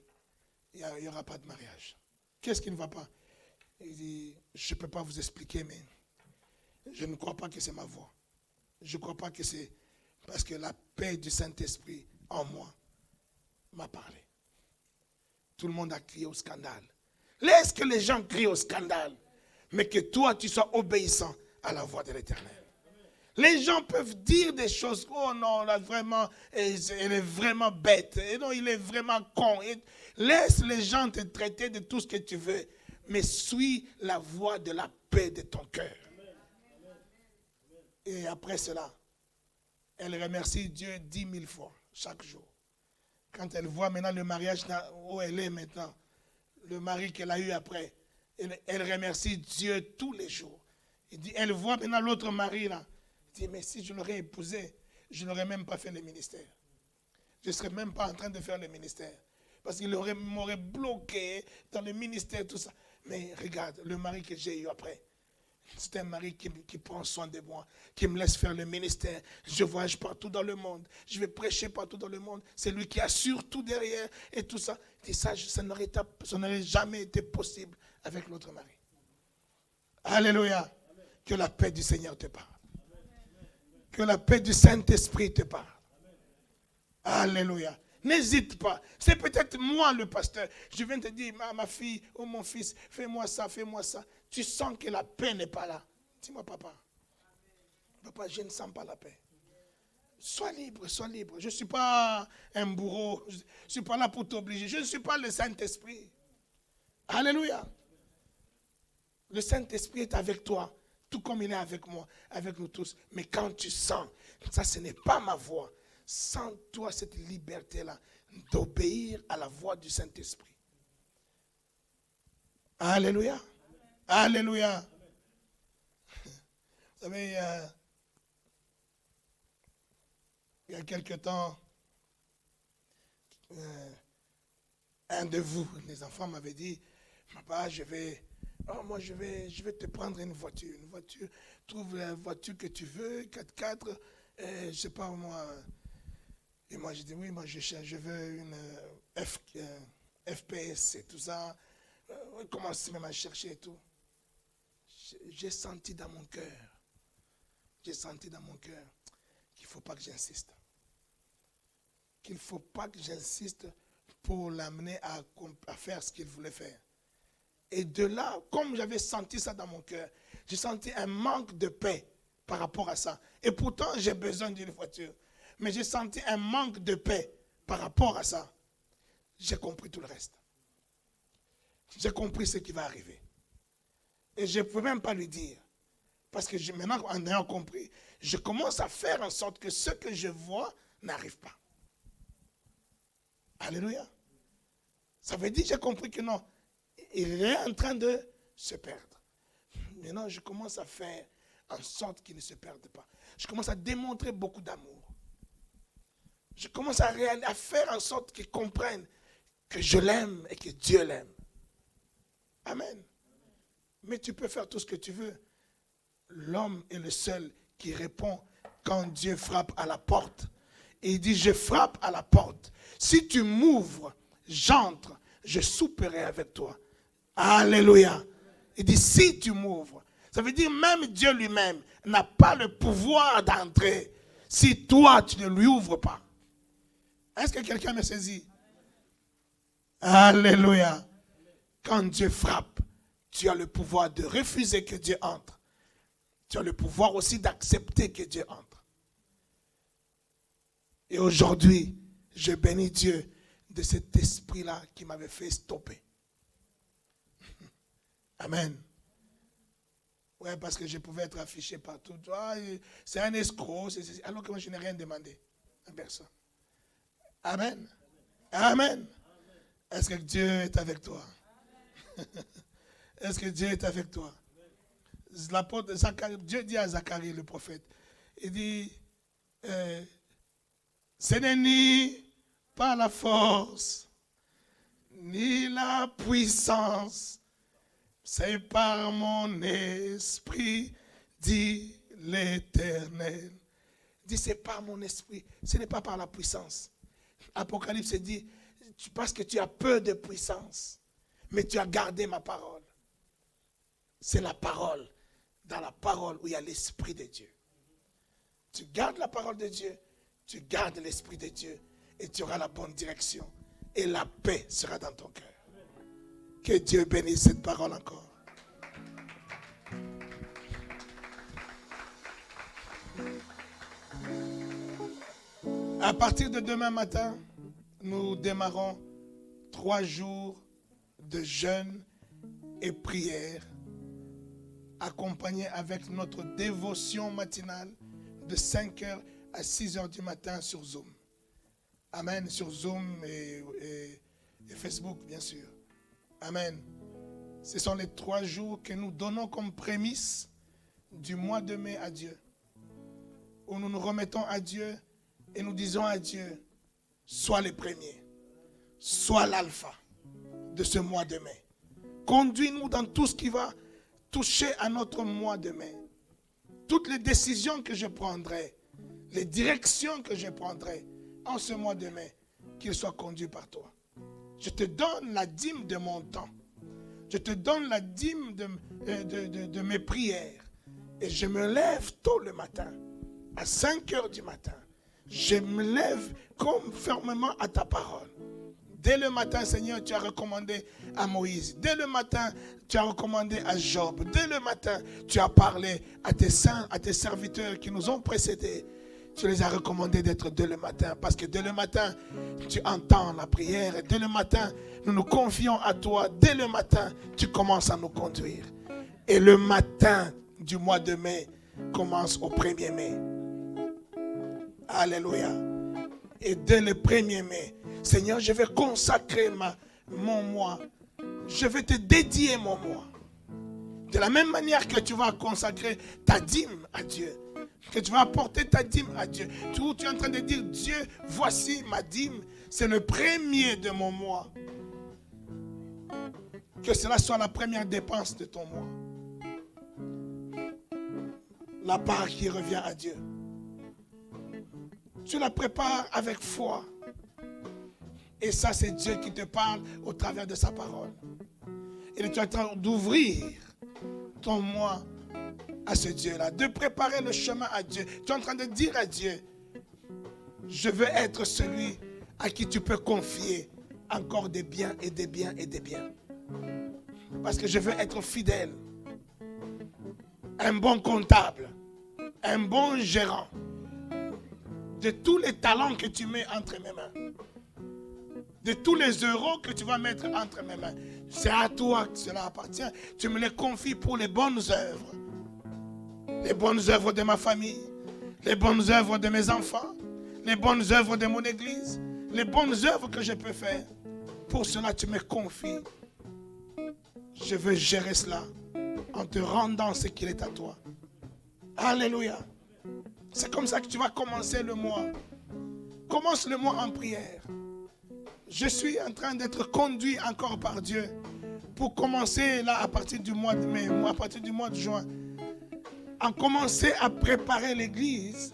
il n'y aura pas de mariage. Qu'est-ce qui ne va pas? Il dit, je ne peux pas vous expliquer, mais je ne crois pas que c'est ma voix. Je ne crois pas que c'est parce que la paix du Saint-Esprit en moi m'a parlé. Tout le monde a crié au scandale. Laisse que les gens crient au scandale, mais que toi, tu sois obéissant à la voix de l'Éternel. Les gens peuvent dire des choses. Oh non, là, vraiment, elle est vraiment bête. Et non, il est vraiment con. Et laisse les gens te traiter de tout ce que tu veux, mais suis la voix de la paix de ton cœur. Et après cela, elle remercie Dieu 10 000 fois chaque jour. Quand elle voit maintenant le mariage où elle est maintenant, le mari qu'elle a eu après, elle remercie Dieu tous les jours. Elle voit maintenant l'autre mari là. Elle dit, mais si je l'aurais épousé, je n'aurais même pas fait le ministère. Je ne serais même pas en train de faire le ministère. Parce qu'il m'aurait bloqué dans le ministère, tout ça. Mais regarde, le mari que j'ai eu après, c'est un mari qui prend soin de moi, qui me laisse faire le ministère. Je voyage partout dans le monde. Je vais prêcher partout dans le monde. C'est lui qui assure tout derrière et tout ça. Et ça n'aurait jamais été possible avec l'autre mari. Alléluia. Que la paix du Seigneur te parle. Que la paix du Saint-Esprit te parle. Alléluia. N'hésite pas. C'est peut-être moi le pasteur. Je viens te dire, ma fille ou mon fils, fais-moi ça, fais-moi ça. Tu sens que la paix n'est pas là. Dis-moi, papa. Papa, je ne sens pas la paix. Sois libre, sois libre. Je ne suis pas un bourreau. Je ne suis pas là pour t'obliger. Je ne suis pas le Saint-Esprit. Alléluia. Le Saint-Esprit est avec toi, tout comme il est avec moi, avec nous tous. Mais quand tu sens, ça ce n'est pas ma voix. Sens-toi cette liberté-là d'obéir à la voix du Saint-Esprit. Alléluia. Alléluia. Vous savez, il y a quelque temps, un de vous, les enfants, m'avait dit, papa, je vais te prendre une voiture. Trouve la voiture que tu veux, 4x4, je ne sais pas moi. Et moi, j'ai dit, oui, moi, je veux une FPS et tout ça. On commence même à chercher et tout. J'ai senti dans mon cœur qu'il ne faut pas que j'insiste. Qu'il ne faut pas que j'insiste pour l'amener à faire ce qu'il voulait faire. Et de là, comme j'avais senti ça dans mon cœur, j'ai senti un manque de paix par rapport à ça. Et pourtant, j'ai besoin d'une voiture. Mais j'ai senti un manque de paix par rapport à ça. J'ai compris tout le reste. J'ai compris ce qui va arriver. Et je ne peux même pas lui dire. Parce que maintenant, en ayant compris, je commence à faire en sorte que ce que je vois n'arrive pas. Alléluia. Ça veut dire que j'ai compris que non, il est en train de se perdre. Maintenant, je commence à faire en sorte qu'il ne se perde pas. Je commence à démontrer beaucoup d'amour. Je commence à faire en sorte qu'ils comprennent que je l'aime et que Dieu l'aime. Amen. Mais tu peux faire tout ce que tu veux. L'homme est le seul qui répond quand Dieu frappe à la porte. Et il dit, je frappe à la porte. Si tu m'ouvres, j'entre, je souperai avec toi. Alléluia. Il dit, si tu m'ouvres. Ça veut dire même Dieu lui-même n'a pas le pouvoir d'entrer si toi tu ne lui ouvres pas. Est-ce que quelqu'un me saisit? Alléluia. Quand Dieu frappe, tu as le pouvoir de refuser que Dieu entre. Tu as le pouvoir aussi d'accepter que Dieu entre. Et aujourd'hui, je bénis Dieu de cet esprit-là qui m'avait fait stopper. Amen. Ouais, parce que je pouvais être affiché partout. Ah, c'est un escroc, alors que moi je n'ai rien demandé à personne. Amen. Amen. Est-ce que Dieu est avec toi? Est-ce que Dieu est avec toi? L'apôtre Zacharie, Dieu dit à Zacharie le prophète, il dit, ce n'est ni par la force, ni la puissance, c'est par mon esprit, dit l'Éternel. Dit, c'est par mon esprit, ce n'est pas par la puissance. Apocalypse dit, parce que tu as peu de puissance, mais tu as gardé ma parole. C'est la parole. Dans la parole où il y a l'Esprit de Dieu. Tu gardes la parole de Dieu, tu gardes l'Esprit de Dieu et tu auras la bonne direction. Et la paix sera dans ton cœur. Que Dieu bénisse cette parole encore. À partir de demain matin, nous démarrons 3 jours de jeûne et prière, accompagné avec notre dévotion matinale de 5h à 6h du matin sur Zoom. Amen, sur Zoom et Facebook, bien sûr. Amen. Ce sont les 3 jours que nous donnons comme prémisse du mois de mai à Dieu. Où nous nous remettons à Dieu et nous disons à Dieu, sois le premier, sois l'alpha de ce mois de mai. Conduis-nous dans tout ce qui va toucher à notre mois de mai. Toutes les décisions que je prendrai, les directions que je prendrai en ce mois de mai, qu'ils soient conduits par toi. Je te donne la dîme de mon temps. Je te donne la dîme de mes prières. Et je me lève tôt le matin, à 5h du matin. Je me lève conformément à ta parole. Dès le matin, Seigneur, tu as recommandé à Moïse. Dès le matin, tu as recommandé à Job. Dès le matin, tu as parlé à tes saints, à tes serviteurs qui nous ont précédés. Tu les as recommandés d'être dès le matin. Parce que dès le matin, tu entends la prière. Et dès le matin, nous nous confions à toi. Dès le matin, tu commences à nous conduire. Et le matin du mois de mai commence au 1er mai. Alléluia. Et dès le 1er mai, Seigneur, je vais consacrer mon mois. Je vais te dédier mon mois. De la même manière que tu vas consacrer ta dîme à Dieu. Que tu vas apporter ta dîme à Dieu. Tu es en train de dire, Dieu, voici ma dîme. C'est le 1er de mon mois. Que cela soit la première dépense de ton mois. La part qui revient à Dieu. Tu la prépares avec foi. Et ça, c'est Dieu qui te parle au travers de sa parole. Et tu es en train d'ouvrir ton moi à ce Dieu-là, de préparer le chemin à Dieu. Tu es en train de dire à Dieu, je veux être celui à qui tu peux confier encore des biens et des biens et des biens. Parce que je veux être fidèle, un bon comptable, un bon gérant de tous les talents que tu mets entre mes mains. De tous les euros que tu vas mettre entre mes mains. C'est à toi que cela appartient. Tu me les confies pour les bonnes œuvres. Les bonnes œuvres de ma famille. Les bonnes œuvres de mes enfants. Les bonnes œuvres de mon église. Les bonnes œuvres que je peux faire. Pour cela, tu me confies. Je veux gérer cela en te rendant ce qu'il est à toi. Alléluia. C'est comme ça que tu vas commencer le mois. commence le mois en prière. Je suis en train d'être conduit encore par Dieu pour commencer là à partir du mois de mai, à partir du mois de juin, à commencer à préparer l'église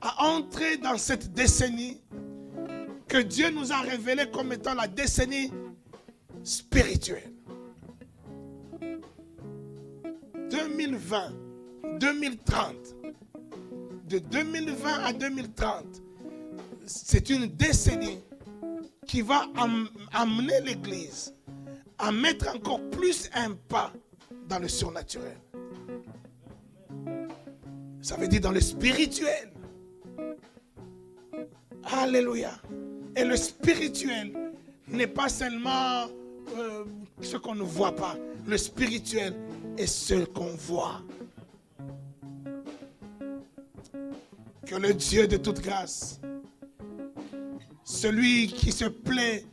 à entrer dans cette décennie que Dieu nous a révélée comme étant la décennie spirituelle. 2020, 2030, de 2020 à 2030, c'est une décennie qui va amener l'Église à mettre encore plus un pas dans le surnaturel. Ça veut dire dans le spirituel. Alléluia. Et le spirituel n'est pas seulement ce qu'on ne voit pas. Le spirituel est ce qu'on voit. Que le Dieu de toute grâce, celui qui se plaît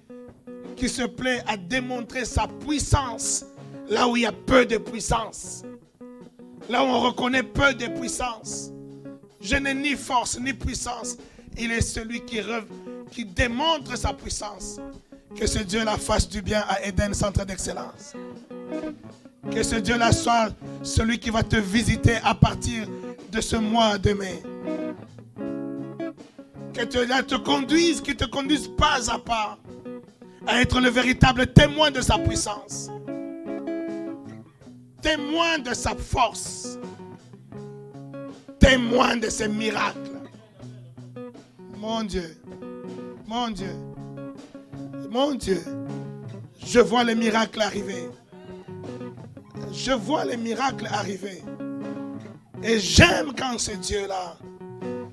à démontrer sa puissance là où il y a peu de puissance, là où on reconnaît peu de puissance. Je n'ai ni force ni puissance. Il est celui qui démontre sa puissance. Que ce Dieu-là fasse du bien à Eden, centre d'excellence. Que ce Dieu-là soit celui qui va te visiter à partir de ce mois de mai. Que Dieu-là te conduise, qu'il te conduise pas à pas à être le véritable témoin de sa puissance. Témoin de sa force. Témoin de ses miracles. Mon Dieu, mon Dieu, mon Dieu, je vois les miracles arriver. Je vois les miracles arriver. Et j'aime quand ce Dieu-là,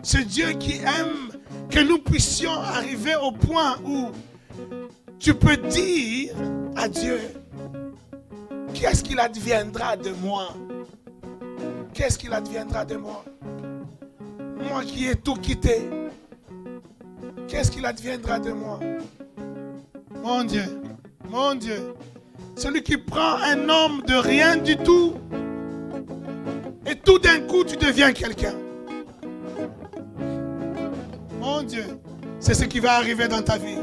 ce Dieu qui aime que nous puissions arriver au point où tu peux dire à Dieu, qu'est-ce qu'il adviendra de moi? Qu'est-ce qu'il adviendra de moi? Moi qui ai tout quitté. Qu'est-ce qu'il adviendra de moi? Mon Dieu, celui qui prend un homme de rien du tout et tout d'un coup tu deviens quelqu'un. Mon Dieu, c'est ce qui va arriver dans ta vie.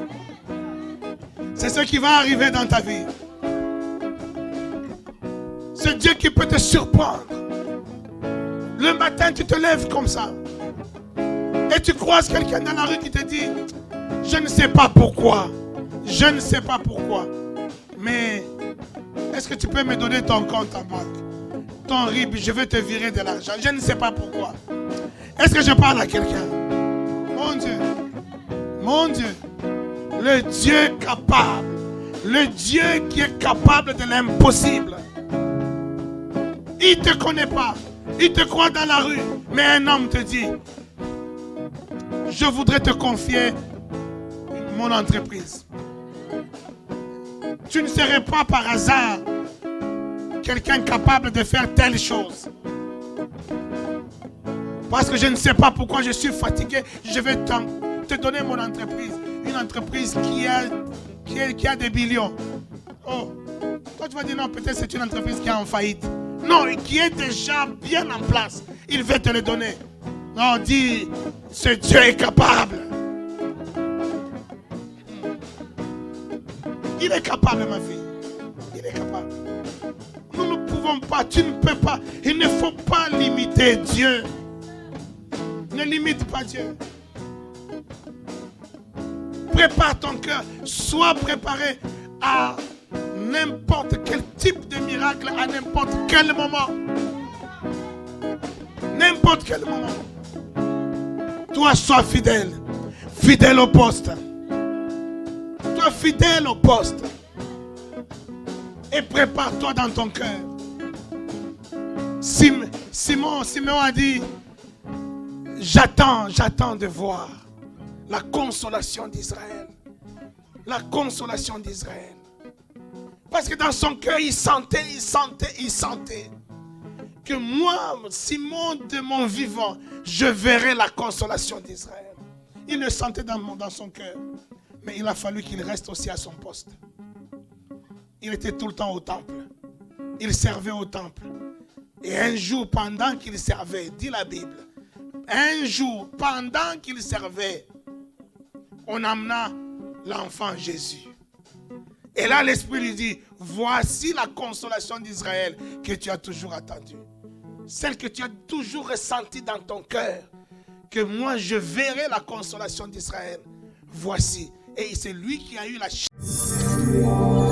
C'est ce qui va arriver dans ta vie. Ce Dieu qui peut te surprendre. Le matin tu te lèves comme ça. Et tu croises quelqu'un dans la rue qui te dit, je ne sais pas pourquoi, mais est-ce que tu peux me donner ton compte en banque? Ton RIB, je vais te virer de l'argent, je ne sais pas pourquoi. Est-ce que je parle à quelqu'un? Mon Dieu, le Dieu capable, le Dieu qui est capable de l'impossible. Il ne te connaît pas, il te croit dans la rue, mais un homme te dit, je voudrais te confier mon entreprise. Tu ne serais pas par hasard quelqu'un capable de faire telle chose. Parce que je ne sais pas pourquoi je suis fatigué. Je vais te donner mon entreprise. Une entreprise qui a des millions. Oh, toi tu vas dire non, peut-être c'est une entreprise qui est en faillite. Non, qui est déjà bien en place. Il veut te le donner. Non, dis, ce Dieu est capable. Il est capable, ma fille. Il est capable. Nous ne pouvons pas, tu ne peux pas. Il ne faut pas limiter Dieu. Ne limite pas Dieu. Prépare ton cœur. Sois préparé à n'importe quel type de miracle, à n'importe quel moment. N'importe quel moment. Toi, sois fidèle. Fidèle au poste. Toi, fidèle au poste. Et prépare-toi dans ton cœur. Simeon a dit, j'attends de voir la consolation d'Israël. La consolation d'Israël. Parce que dans son cœur, il sentait que moi, Simon de mon vivant, je verrai la consolation d'Israël. Il le sentait dans son cœur. Mais il a fallu qu'il reste aussi à son poste. Il était tout le temps au temple. Il servait au temple. Et un jour, pendant qu'il servait, dit la Bible, Un jour, pendant qu'il servait, on amena l'enfant Jésus. Et là, l'Esprit lui dit, voici la consolation d'Israël que tu as toujours attendue. Celle que tu as toujours ressentie dans ton cœur. Que moi, je verrai la consolation d'Israël. Voici. Et c'est lui qui a eu la chance.